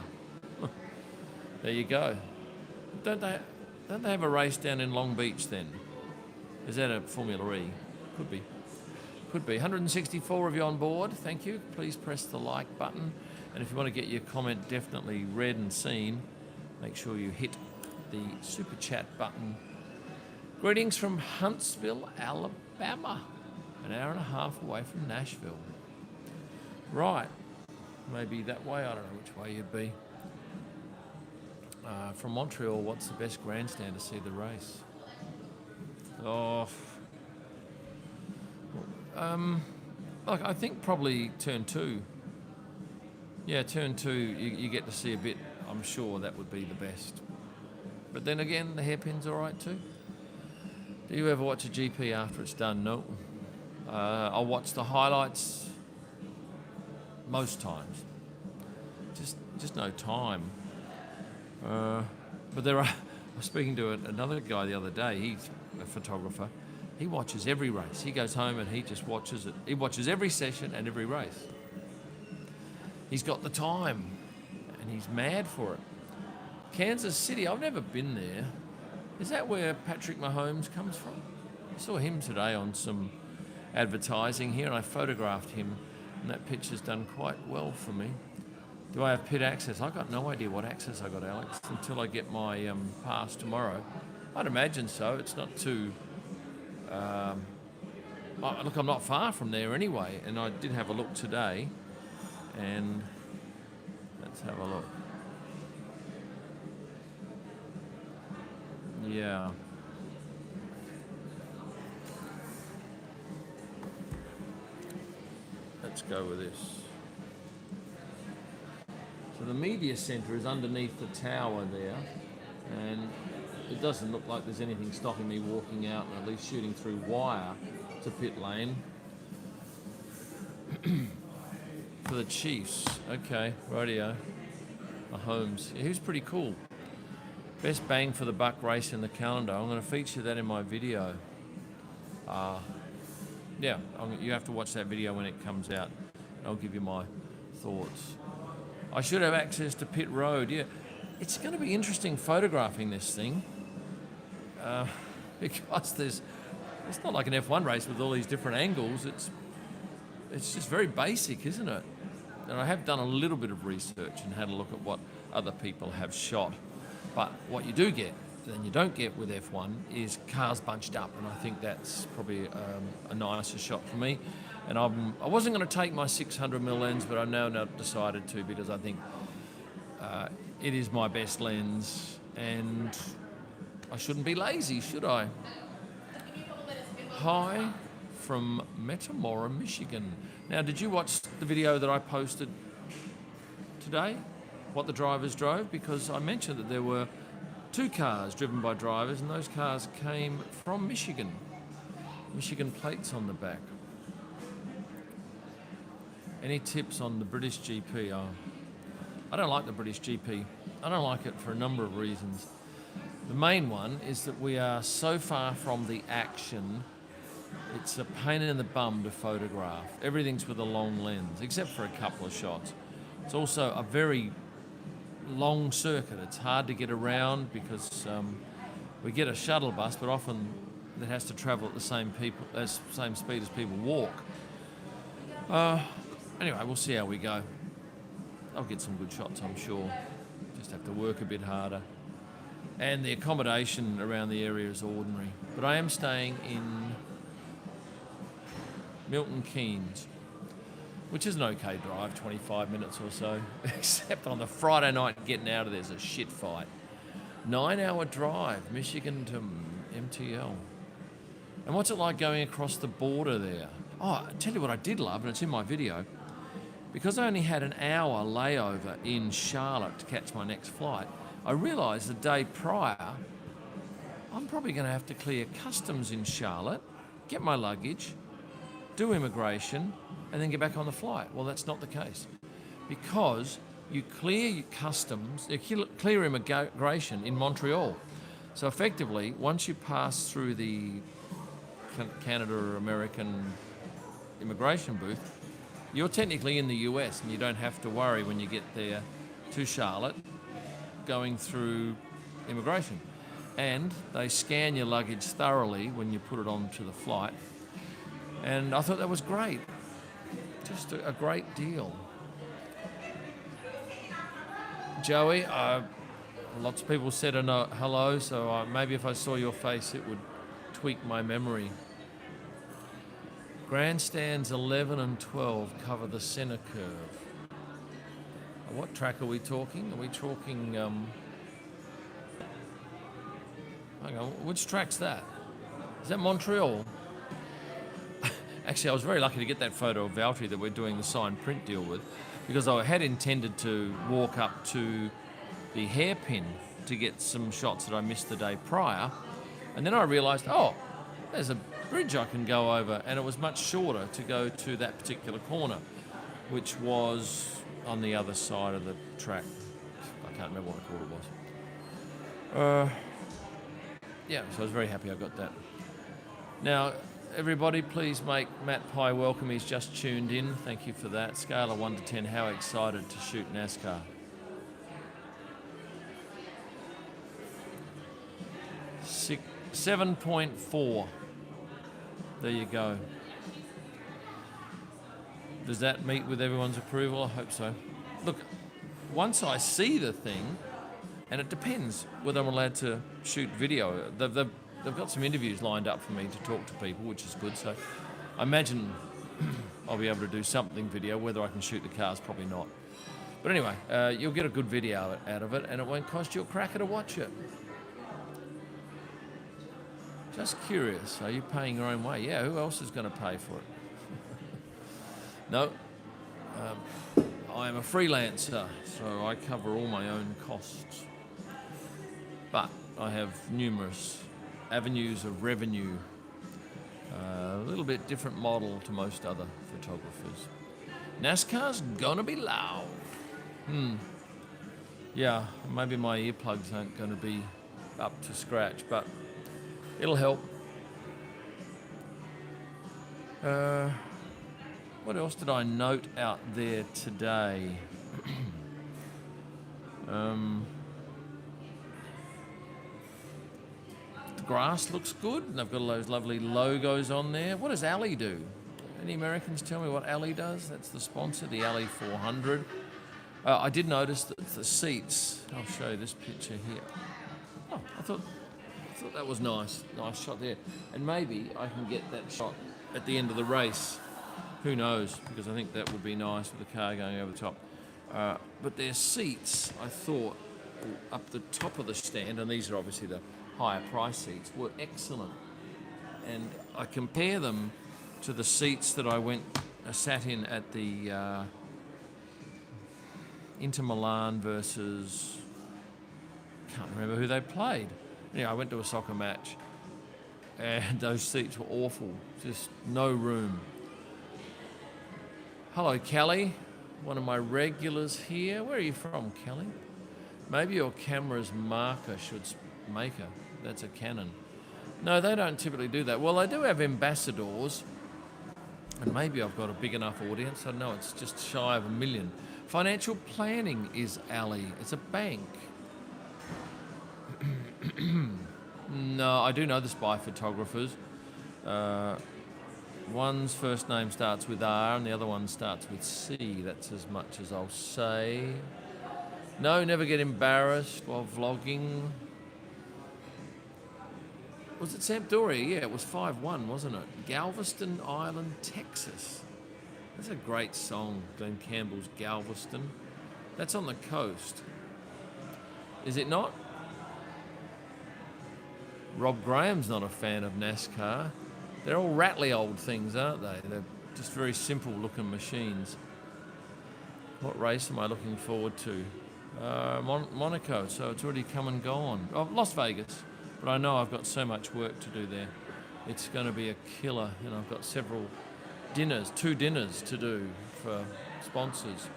There you go. Don't they have a race down in Long Beach then? Is that a Formula E? Could be. Could be. 164 of you on board. Thank you. Please press the like button. And if you want to get your comment definitely read and seen, make sure you hit the super chat button. Greetings from Huntsville, Alabama. An hour and a half away from Nashville. Right. Maybe that way. I don't know which way you'd be. From Montreal, what's the best grandstand to see the race? Look, I think probably turn 2. Yeah, turn 2, you get to see a bit. I'm sure that would be the best. But then again, the hairpin's all right too. Do you ever watch a GP after it's done? No. I'll watch the highlights most times. Just no time. But I was speaking to another guy the other day. He's a photographer. He watches every race. He goes home and he just watches it. He watches every session and every race. He's got the time and he's mad for it. Kansas City, I've never been there. Is that where Patrick Mahomes comes from? I saw him today on some advertising here and I photographed him and that picture's done quite well for me. Do I have pit access? I've got no idea what access I got, Alex, until I get my pass tomorrow. I'd imagine so. It's not too... look, I'm not far from there anyway, and I did have a look today, and let's have a look. Yeah. Let's go with this. So the media centre is underneath the tower there, and it doesn't look like there's anything stopping me walking out and at least shooting through wire to pit lane. For the Chiefs. Okay, rightio. Mahomes. Yeah, he was pretty cool. Best bang for the buck race in the calendar. I'm going to feature that in my video. Yeah, you have to watch that video when it comes out. I'll give you my thoughts. I should have access to pit road. Yeah, it's going to be interesting photographing this thing because it's not like an F1 race with all these different angles. It's just very basic, isn't it? And I have done a little bit of research and had a look at what other people have shot. But what you do get, and you don't get with F1, is cars bunched up, and I think that's probably a nicer shot for me. And I wasn't going to take my 600mm lens, but I've now decided to because I think it is my best lens, and I shouldn't be lazy, should I? Hi from Metamora, Michigan. Now, did you watch the video that I posted today? What the drivers drove? Because I mentioned that there were 2 cars driven by drivers, and those cars came from Michigan. Michigan plates on the back. Any tips on the British GP? I don't like the British GP. I don't like it for a number of reasons. The main one is that we are so far from the action, it's a pain in the bum to photograph. Everything's with a long lens, except for a couple of shots. It's also a very long circuit. It's hard to get around because we get a shuttle bus, but often it has to travel at the same speed as people walk. Anyway, we'll see how we go. I'll get some good shots, I'm sure. Just have to work a bit harder. And the accommodation around the area is ordinary. But I am staying in Milton Keynes, which is an okay drive, 25 minutes or so, except on the Friday night getting out of there's a shit fight. 9-hour drive, Michigan to MTL. And what's it like going across the border there? Oh, I tell you what I did love, and it's in my video. Because I only had an hour layover in Charlotte to catch my next flight, I realised the day prior, I'm probably going to have to clear customs in Charlotte get my luggage, do immigration, and then get back on the flight. Well, that's not the case, because you clear your customs, you clear immigration in Montreal. So effectively, once you pass through the Canada or American immigration booth, you're technically in the US, and you don't have to worry when you get there to Charlotte going through immigration. And they scan your luggage thoroughly when you put it onto the flight. And I thought that was great. Just a great deal. Joey, lots of people said hello, so maybe if I saw your face, it would tweak my memory. Grandstands 11 and 12 cover the centre curve. What track are we talking? Are we talking... hang on, which track's that? Is that Montreal? Actually, I was very lucky to get that photo of Valtteri that we're doing the signed print deal with, because I had intended to walk up to the hairpin to get some shots that I missed the day prior, and then I realised, oh, there's a bridge I can go over, and it was much shorter to go to that particular corner, which was on the other side of the track. I can't remember what corner it was. Yeah, so I was very happy I got that. Now, everybody, please make Matt Pye welcome. He's just tuned in. Thank you for that. Scale of 1 to 10, how excited to shoot NASCAR? 7.4. There you go. Does that meet with everyone's approval? I hope so. Look, once I see the thing, and it depends whether I'm allowed to shoot video. They've got some interviews lined up for me to talk to people, which is good. So I imagine I'll be able to do something video. Whether I can shoot the cars, probably not. But anyway, you'll get a good video out of it, and it won't cost you a cracker to watch it. Just curious, are you paying your own way? Yeah, who else is going to pay for it? No, I am a freelancer, so I cover all my own costs. But I have numerous avenues of revenue, a little bit different model to most other photographers. NASCAR's gonna be loud. Yeah, maybe my earplugs aren't gonna be up to scratch, but it'll help. What else did I note out there today? The grass looks good, and they've got all those lovely logos on there. What does Ali do? Any Americans tell me what Ali does? That's the sponsor, the Ali 400. I did notice that the seats, I'll show you this picture here. Oh, I thought that was nice. Nice shot there. And maybe I can get that shot at the end of the race. Who knows? Because I think that would be nice with the car going over the top. But their seats, I thought, up the top of the stand, and these are obviously the higher price seats, were excellent. And I compare them to the seats that I sat in at the Inter Milan versus, can't remember who they played. Anyway, I went to a soccer match, and those seats were awful. Just no room. Hello, Kelly, one of my regulars here. Where are you from, Kelly? Maybe your camera's marker should maker. That's a Canon. No, they don't typically do that. Well, they do have ambassadors, and maybe I've got a big enough audience. I don't know, it's just shy of 1 million. Financial planning is Ali. It's a bank. No, I do know the spy photographers. One's first name starts with R and the other one starts with C. That's as much as I'll say. No, never get embarrassed while vlogging. Was it Sampdoria? Yeah, it was 5-1, wasn't it? Galveston Island, Texas. That's a great song, Glenn Campbell's Galveston. That's on the coast. Is it not? Rob Graham's not a fan of NASCAR. They're all rattly old things, aren't they? They're just very simple looking machines. What race am I looking forward to? Monaco, so it's already come and gone. Oh, Las Vegas, but I know I've got so much work to do there. It's going to be a killer, and I've got two dinners to do for sponsors.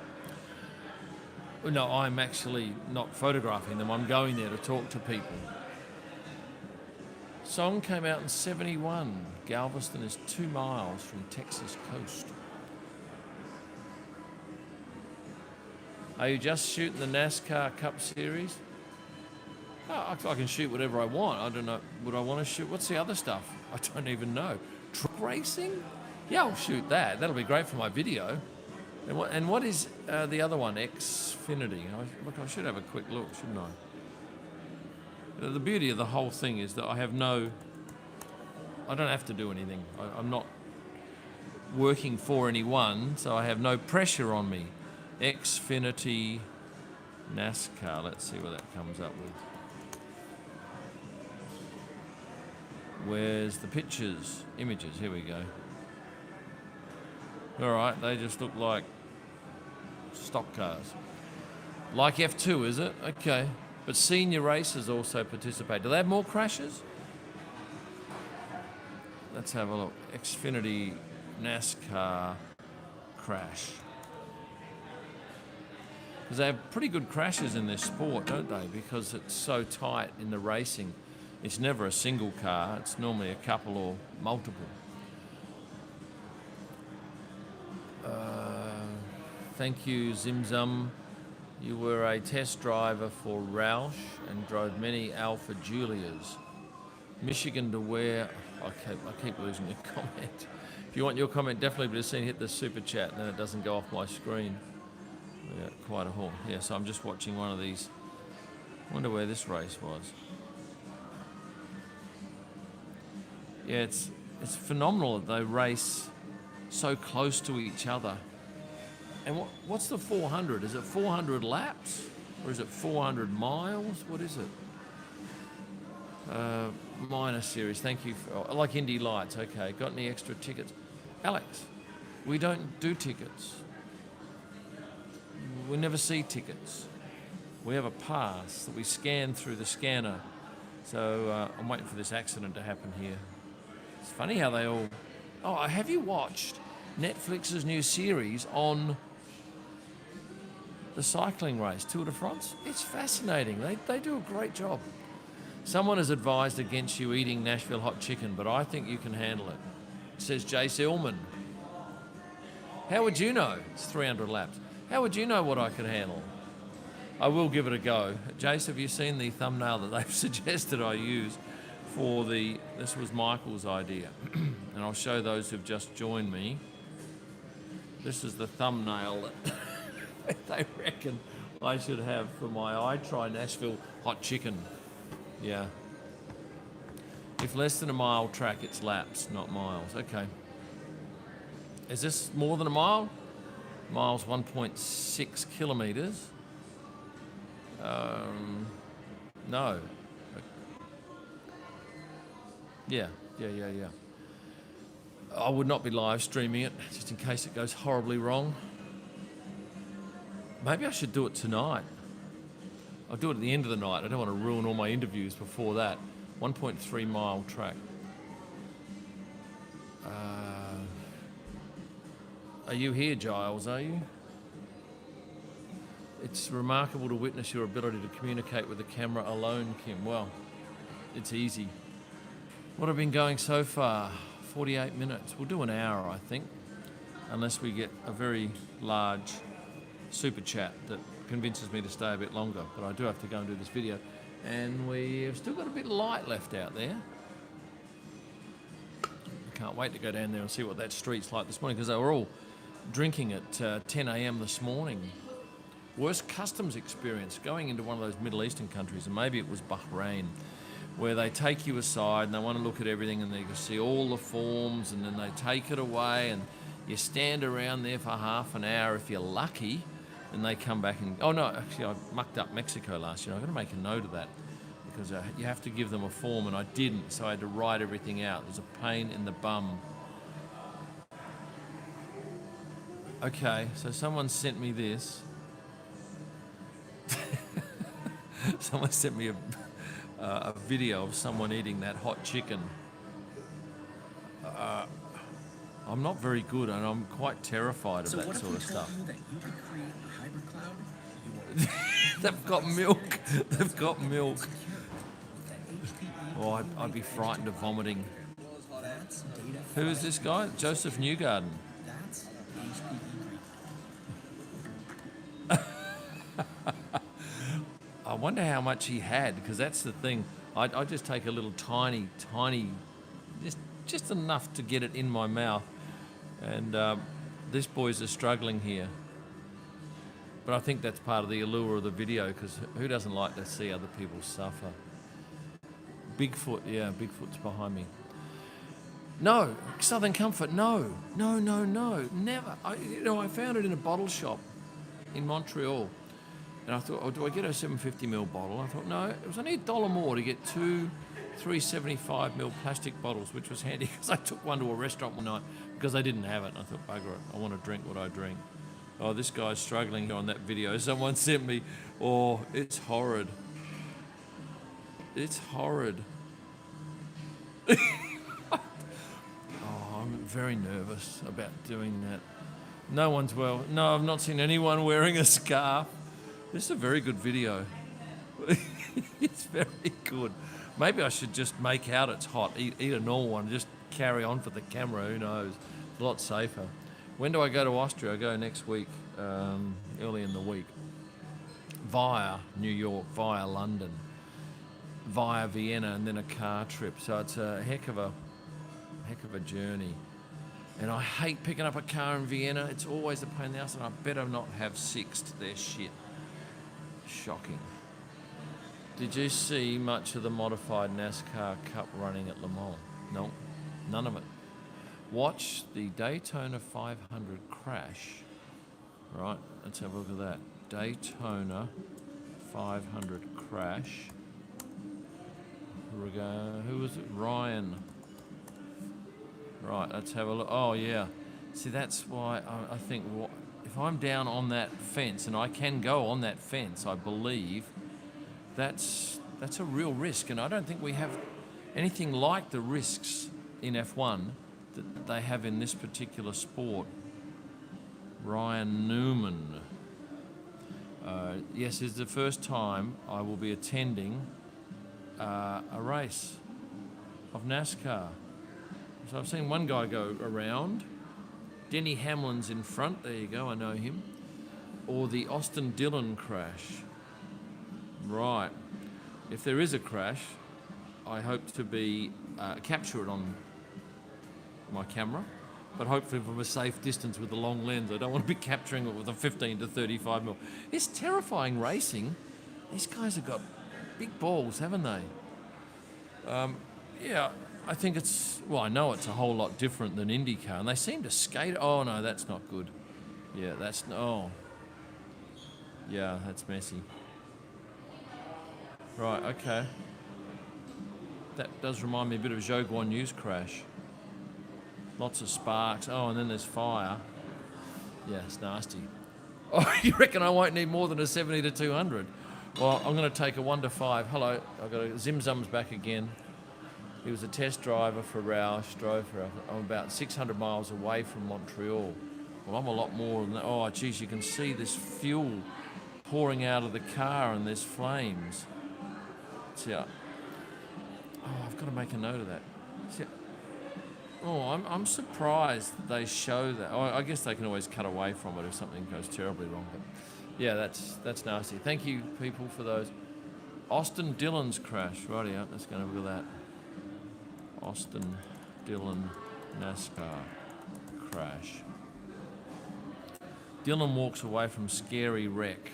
No, I'm actually not photographing them. I'm going there to talk to people. Song came out in 71. Galveston is 2 miles from Texas coast. Are you just shooting the NASCAR Cup Series? Oh, I can shoot whatever I want. I don't know. Would I want to shoot? What's the other stuff? I don't even know. Truck racing? Yeah, I'll shoot that. That'll be great for my video. And what is the other one? Xfinity. Look, I should have a quick look, shouldn't I? The beauty of the whole thing is that I don't have to do anything. I'm not working for anyone, so I have no pressure on me. Xfinity NASCAR. Let's see what that comes up with. Where's the pictures? Images. Here we go. All right, they just look like stock cars. Like F2, is it? Okay. But senior racers also participate. Do they have more crashes? Let's have a look. Xfinity NASCAR crash. Because they have pretty good crashes in this sport, don't they? Because it's so tight in the racing. It's never a single car. It's normally a couple or multiple. Thank you, Zimzum. You were a test driver for Roush and drove many Alpha Julias. Michigan to where... I keep losing your comment. If you want your comment, definitely be seen, hit the super chat, and then it doesn't go off my screen. Yeah, quite a haul. Yeah, so I'm just watching one of these. Wonder where this race was. Yeah, it's phenomenal that they race so close to each other. And what's the 400? Is it 400 laps? Or is it 400 miles? What is it? Minor series, thank you. Like Indy Lights, okay. Got any extra tickets? Alex, we don't do tickets. We never see tickets. We have a pass that we scan through the scanner. So I'm waiting for this accident to happen here. It's funny how they all... Oh, have you watched Netflix's new series on the cycling race, Tour de France? It's fascinating. They do a great job. Someone has advised against you eating Nashville hot chicken, but I think you can handle it. Says Jace Illman. How would you know? It's 300 laps. How would you know what I can handle? I will give it a go. Jace, have you seen the thumbnail that they've suggested I use for the... This was Michael's idea. And I'll show those who've just joined me. This is the thumbnail that they reckon I should have for my I Try Nashville hot chicken. Yeah. If less than a mile track, it's laps, not miles. Okay. Is this more than a mile? Miles 1.6 kilometres. No. Yeah. I would not be live streaming it, just in case it goes horribly wrong. Maybe I should do it tonight. I'll do it at the end of the night. I don't want to ruin all my interviews before that. 1.3 mile track. Are you here, Giles, are you? It's remarkable to witness your ability to communicate with the camera alone, Kim. Well, it's easy. What have been going so far? 48 minutes. We'll do an hour, I think, unless we get a very large super chat that convinces me to stay a bit longer. But I do have to go and do this video. And we've still got a bit of light left out there. I can't wait to go down there and see what that street's like this morning, because they were all drinking at 10 a.m. this morning. Worst customs experience going into one of those Middle Eastern countries, and maybe it was Bahrain, where they take you aside and they want to look at everything and they can see all the forms, and then they take it away and you stand around there for half an hour if you're lucky, and they come back and... Oh, no, actually, I mucked up Mexico last year. I've got to make a note of that, because you have to give them a form, and I didn't, so I had to write everything out. It was a pain in the bum. Okay, so someone sent me this. Someone sent me a video of someone eating that hot chicken. I'm not very good, and I'm quite terrified of So that what if sort we of told stuff. you that you could create a hybrid cloud? You won't. They've got milk. They've got milk. Secure with that HPE. Oh, I'd be frightened of vomiting. That's data. Who is this guy? Joseph Newgarden. That's HPE green. I wonder how much he had, because that's the thing. I just take a little tiny, just enough to get it in my mouth. And this boys are struggling here. But I think that's part of the allure of the video, because who doesn't like to see other people suffer? Bigfoot, yeah, Bigfoot's behind me. No, Southern Comfort, no, never. I found it in a bottle shop in Montreal. And I thought, oh, do I get a 750ml bottle? I thought, no, it was only $1 more to get two 375ml plastic bottles, which was handy because I took one to a restaurant one night because they didn't have it. And I thought, bugger it, I want to drink what I drink. Oh, this guy's struggling on that video someone sent me. Oh, it's horrid. It's horrid. Oh, I'm very nervous about doing that. No one's well. No, I've not seen anyone wearing a scarf. This is a very good video. It's very good. Maybe I should just make out it's hot, eat a normal one, just carry on for the camera, who knows. It's a lot safer. When do I go to Austria? I go next week, early in the week. Via New York, via London, via Vienna, and then a car trip. So it's a heck of a journey. And I hate picking up a car in Vienna. It's always a pain in the ass, and I better not have sixed their shit. Shocking. Did you see much of the modified NASCAR Cup running at Le Mans? No, none of it. Watch the Daytona 500 crash. Right, let's have a look at that. Daytona 500 crash. Who was it? Ryan. Right, let's have a look. Oh, yeah. See, that's why I think if I'm down on that fence, and I can go on that fence, I believe, that's a real risk. And I don't think we have anything like the risks in F1 that they have in this particular sport. Ryan Newman. Yes, it's the first time I will be attending a race of NASCAR. So I've seen one guy go around. Denny Hamlin's in front. There you go, I know him. Or the Austin Dillon crash. Right. If there is a crash, I hope to be capture it on my camera, but hopefully from a safe distance with a long lens. I don't want to be capturing it with a 15 to 35mm. It's terrifying racing. These guys have got big balls, haven't they? Yeah, I think I know it's a whole lot different than IndyCar, and they seem to skate. Oh no, that's not good. Yeah, that's messy. Right, okay. That does remind me a bit of Zhou Guan Yu's crash. Lots of sparks. Oh, and then there's fire. Yeah, it's nasty. Oh, you reckon I won't need more than a 70 to 200? Well, I'm going to take a 1 to 5. Hello, I've got a Zim Zum's back again. He was a test driver for Roush, drove for. I'm about 600 miles away from Montreal. Well, I'm a lot more than that. Oh, geez, you can see this fuel pouring out of the car and there's flames. See, oh, I've got to make a note of that. See, oh, I'm surprised they show that. Oh, I guess they can always cut away from it if something goes terribly wrong. But yeah, that's nasty. Thank you, people, for those. Austin Dillon's crash. Rightio, let's go and have a look at that. Austin Dillon NASCAR crash. Dillon walks away from scary wreck,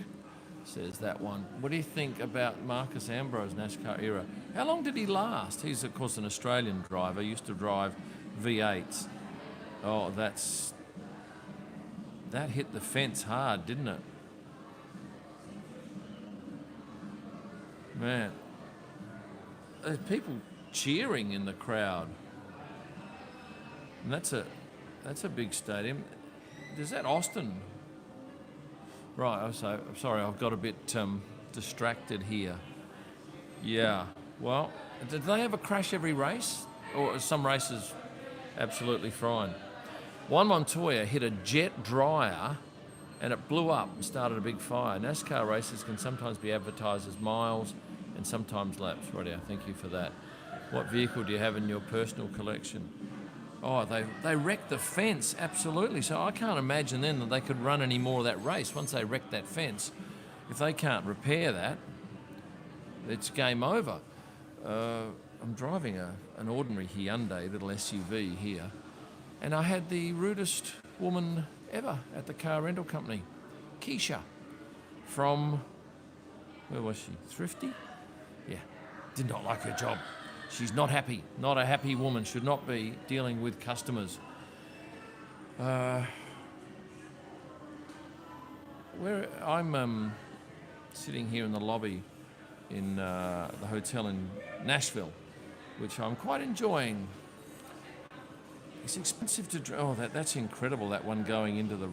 says that one. What do you think about Marcus Ambrose NASCAR era? How long did he last? He's, of course, an Australian driver, used to drive V8s. Oh, that hit the fence hard, didn't it? Man, there's people cheering in the crowd. And that's a big stadium. Is that Austin? Right, I'm sorry, I've got a bit distracted here. Yeah, well, did they have a crash every race? Or are some races absolutely fine? Juan Montoya hit a jet dryer and it blew up and started a big fire. NASCAR races can sometimes be advertised as miles and sometimes laps. Rightio, thank you for that. What vehicle do you have in your personal collection? Oh, they wrecked the fence, absolutely. So I can't imagine then that they could run any more of that race. Once they wrecked that fence, if they can't repair that, it's game over. I'm driving an ordinary Hyundai little SUV here, and I had the rudest woman ever at the car rental company, Keisha, from, where was she, Thrifty? Yeah, did not like her job. She's not happy, not a happy woman, should not be dealing with customers. Where I'm sitting here in the lobby in the hotel in Nashville, which I'm quite enjoying. It's expensive to oh, that's incredible, that one going into the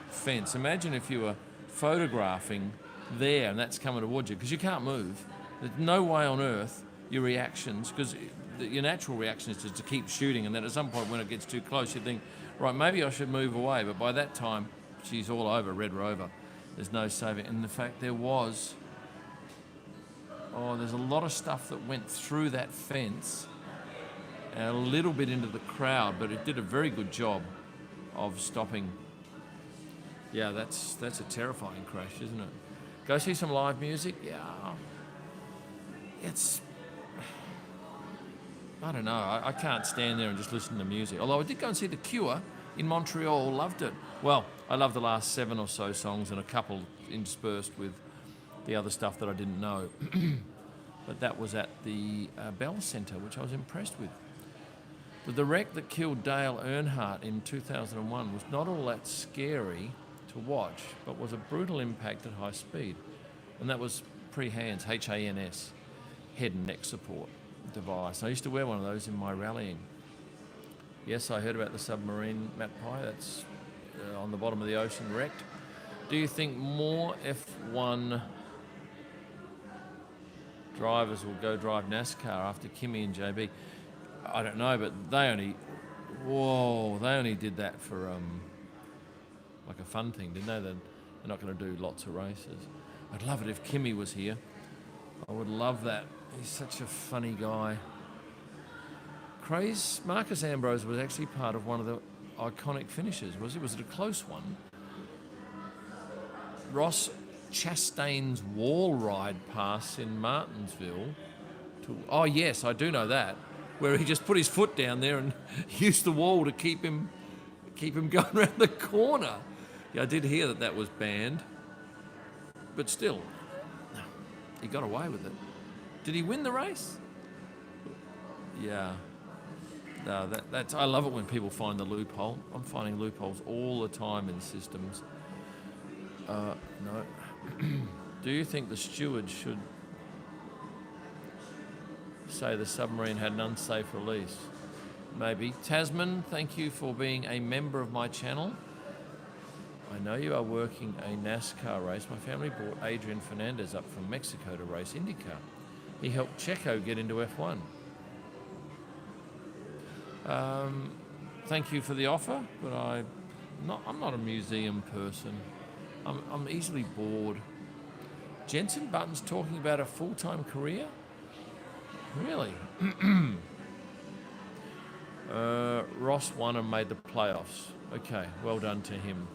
fence. Imagine if you were photographing there and that's coming towards you, because you can't move. There's no way on earth your reactions, because your natural reaction is to keep shooting, and then at some point when it gets too close you think, right, maybe I should move away, but by that time she's all over Red Rover. There's no saving. And in fact there's a lot of stuff that went through that fence and a little bit into the crowd, but it did a very good job of stopping. Yeah, that's a terrifying crash, isn't it? Go see some live music? Yeah. I don't know. I can't stand there and just listen to music. Although I did go and see The Cure in Montreal, loved it. Well, I loved the last 7 or so songs and a couple interspersed with the other stuff that I didn't know. But that was at the Bell Centre, which I was impressed with. But the wreck that killed Dale Earnhardt in 2001 was not all that scary to watch, but was a brutal impact at high speed. And that was pre-HANS, H-A-N-S, head and neck support device. I used to wear one of those in my rallying. Yes, I heard about the submarine, Matt Pye, that's on the bottom of the ocean, wrecked. Do you think more F1 drivers will go drive NASCAR after Kimi and JB? I don't know, but they only did that for like a fun thing, didn't they? They're not going to do lots of races. I'd love it if Kimi was here. I would love that. He's such a funny guy. Marcus Ambrose was actually part of one of the iconic finishes, was he? Was it a close one? Ross Chastain's wall ride pass in Martinsville. Oh yes, I do know that. Where he just put his foot down there and used the wall to keep him going around the corner. Yeah, I did hear that was banned. But still, he got away with it. Did he win the race? Yeah. No, that's. I love it when people find the loophole. I'm finding loopholes all the time in systems. No. Do you think the steward should say the submarine had an unsafe release? Maybe. Tasman, thank you for being a member of my channel. I know you are working a NASCAR race. My family brought Adrian Fernandez up from Mexico to race IndyCar. He helped Checo get into F1. Thank you for the offer, but I'm not a museum person. I'm easily bored. Jenson Button's talking about a full-time career? Really? Ross won and made the playoffs. Okay, well done to him.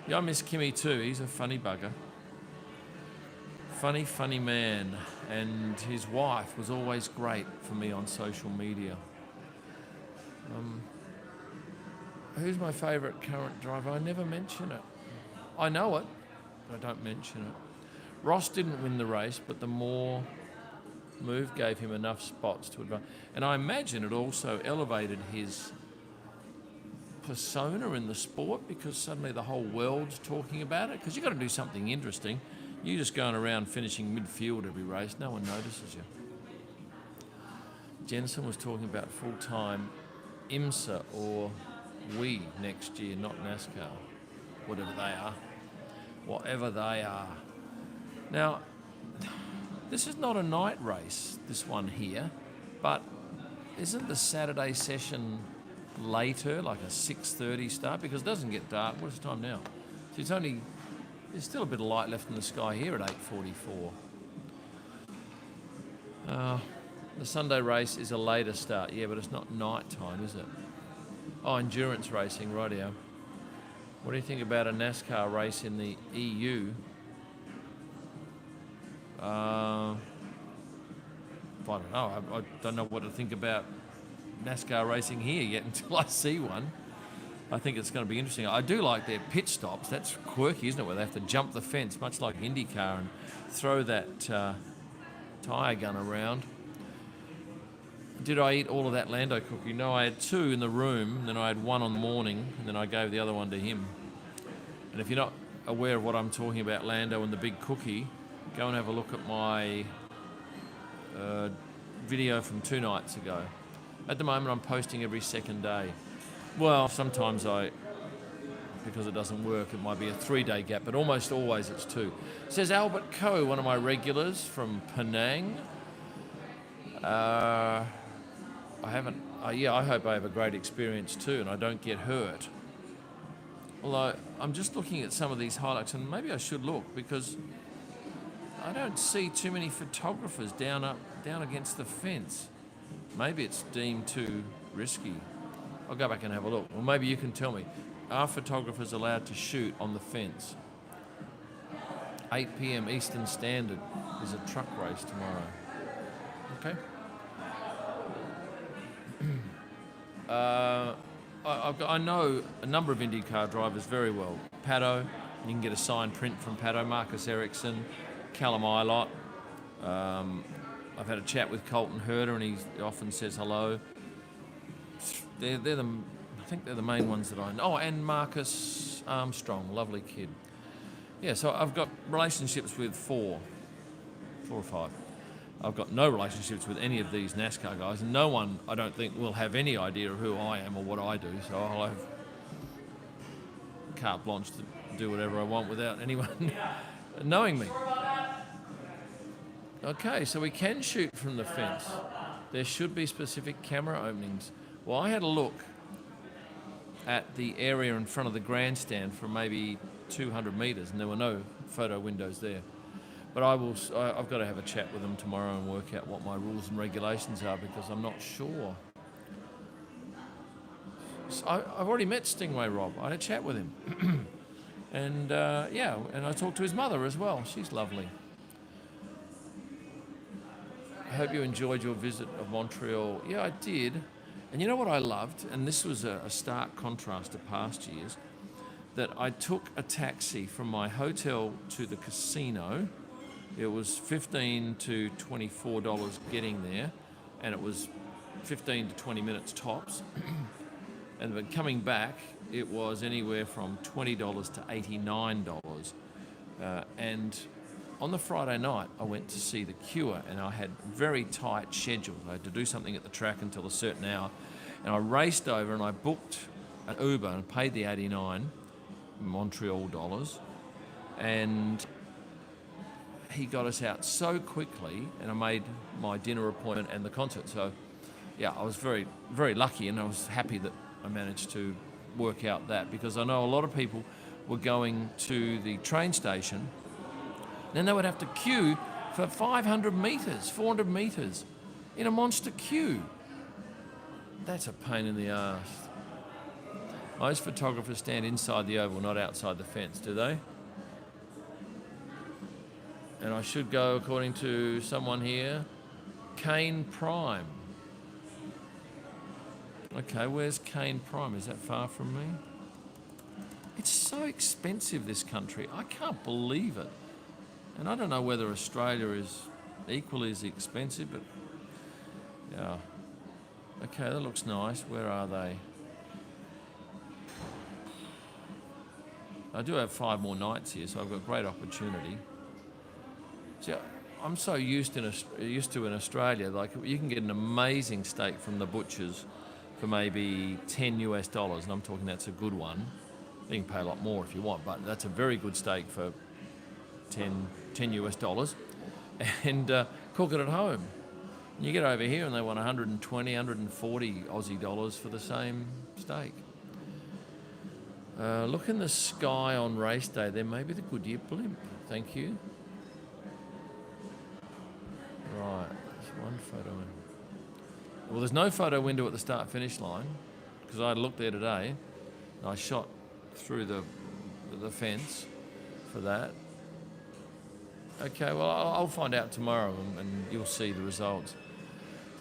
Yeah, I miss Kimmy too. He's a funny bugger. Funny man. And his wife was always great for me on social media. Who's my favourite current driver? I never mention it. I know it, but I don't mention it. Ross didn't win the race, but the more move gave him enough spots to advance. And I imagine it also elevated his persona in the sport, because suddenly the whole world's talking about it. Because you've got to do something interesting. You just going around finishing midfield every race, no one notices you. Jensen was talking about full-time IMSA or WE next year, not NASCAR. Whatever they are. Now, this is not a night race, this one here, but isn't the Saturday session later, like a 6:30 start, because it doesn't get dark. What's the time now? So there's still a bit of light left in the sky here at 8:44. The Sunday race is a later start, yeah, but it's not night time, is it? Oh, endurance racing, rightio. What do you think about a NASCAR race in the EU? I don't know. I don't know what to think about NASCAR racing here yet until I see one. I think it's going to be interesting. I do like their pit stops. That's quirky, isn't it? Where they have to jump the fence, much like IndyCar, and throw that tyre gun around. Did I eat all of that Lando cookie? No, I had 2 in the room, then I had 1 on the morning, and then I gave the other one to him. And if you're not aware of what I'm talking about, Lando and the big cookie, go and have a look at my video from 2 nights ago. At the moment, I'm posting every second day. Well, sometimes because it doesn't work, it might be a 3-day gap, but almost always it's 2. Says Albert Coe, one of my regulars from Penang. I hope I have a great experience too and I don't get hurt. Although I'm just looking at some of these highlights, and maybe I should look, because I don't see too many photographers down against the fence. Maybe it's deemed too risky. I'll go back and have a look. Or maybe you can tell me, are photographers allowed to shoot on the fence? 8 p.m. Eastern Standard is a truck race tomorrow. Okay. I know a number of IndyCar drivers very well. Pato, you can get a signed print from Pato, Marcus Ericsson, Callum Ilott. I've had a chat with Colton Herter, and he often says hello. I think they're the main ones that I know. Oh, and Marcus Armstrong, lovely kid. Yeah, so I've got relationships with 4 or 5. I've got no relationships with any of these NASCAR guys, and no one, I don't think, will have any idea of who I am or what I do, so I'll have carte blanche to do whatever I want without anyone knowing me. Okay, so we can shoot from the fence. There should be specific camera openings. Well, I had a look at the area in front of the grandstand for maybe 200 metres, and there were no photo windows there. But I've got to have a chat with them tomorrow and work out what my rules and regulations are, because I'm not sure. So I've already met Stingray Rob. I had a chat with him. And and I talked to his mother as well. She's lovely. I hope you enjoyed your visit of Montreal. Yeah, I did. And you know what I loved? And this was a stark contrast to past years, that I took a taxi from my hotel to the casino. It was $15 to $24 getting there, and it was 15 to 20 minutes tops. And then coming back, it was anywhere from $20 to $89. And on the Friday night, I went to see The Cure, and I had very tight schedules. I had to do something at the track until a certain hour. And I raced over and I booked an Uber and paid the 89 Montreal dollars. And he got us out so quickly, and I made my dinner appointment and the concert. So, yeah, I was very, very lucky, and I was happy that I managed to work out that, because I know a lot of people were going to the train station, then they would have to queue for 500 metres, 400 metres in a monster queue. That's a pain in the arse. Most photographers stand inside the oval, not outside the fence, do they? And I should go, according to someone here, Kane Prime. Okay, where's Kane Prime? Is that far from me? It's so expensive, this country. I can't believe it. And I don't know whether Australia is equally as expensive, but yeah. Okay, that looks nice. Where are they? I do have 5 more nights here, so I've got great opportunity. See, I'm so used to in Australia, like you can get an amazing steak from the butchers for maybe $10, and I'm talking that's a good one. You can pay a lot more if you want, but that's a very good steak for $10, and cook it at home. You get over here and they want 120, 140 Aussie dollars for the same steak. Look in the sky on race day. There may be the Goodyear blimp. Thank you. Right, there's one photo. Well, there's no photo window at the start-finish line because I looked there today and I shot through the fence for that. Okay, well, I'll find out tomorrow and you'll see the results.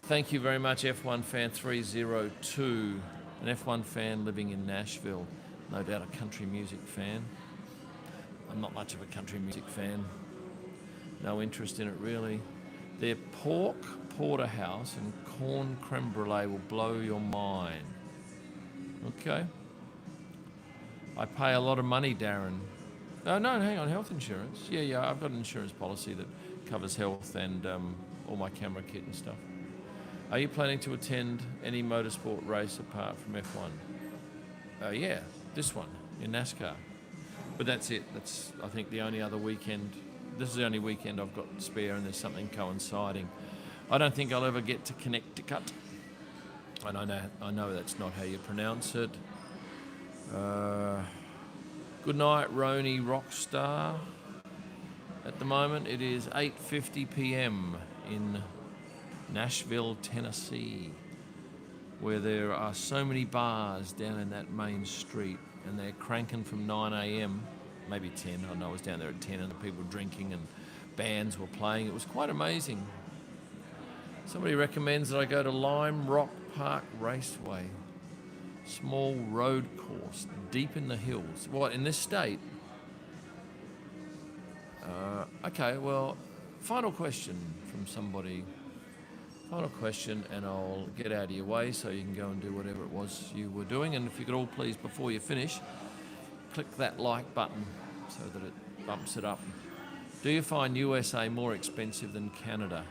Thank you very much, F1 fan 302, an F1 fan living in Nashville. No doubt a country music fan. I'm not much of a country music fan. No interest in it, really. Their pork porterhouse and corn creme brulee will blow your mind. Okay. I pay a lot of money, Darren. No, hang on, health insurance. Yeah, I've got an insurance policy that covers health and all my camera kit and stuff. Are you planning to attend any motorsport race apart from F1? Yeah, this one in NASCAR. But that's it. That's, I think, the only other weekend. This is the only weekend I've got spare and there's something coinciding. I don't think I'll ever get to Connecticut. And I know that's not how you pronounce it. Good night, Roni Rockstar. At the moment, it is 8:50 p.m. in Nashville, Tennessee, where there are so many bars down in that main street, and they're cranking from 9 a.m., maybe 10. I know I was down there at 10, and the people were drinking and bands were playing. It was quite amazing. Somebody recommends that I go to Lime Rock Park Raceway. Small road course, deep in the hills. What, in this state? Okay, well, final question from somebody. Final question, and I'll get out of your way so you can go and do whatever it was you were doing. And if you could all please, before you finish, click that like button so that it bumps it up. Do you find USA more expensive than Canada?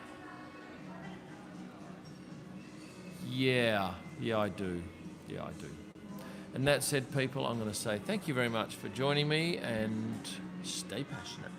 Yeah, I do. Yeah, I do. And that said, people, I'm going to say thank you very much for joining me and stay passionate.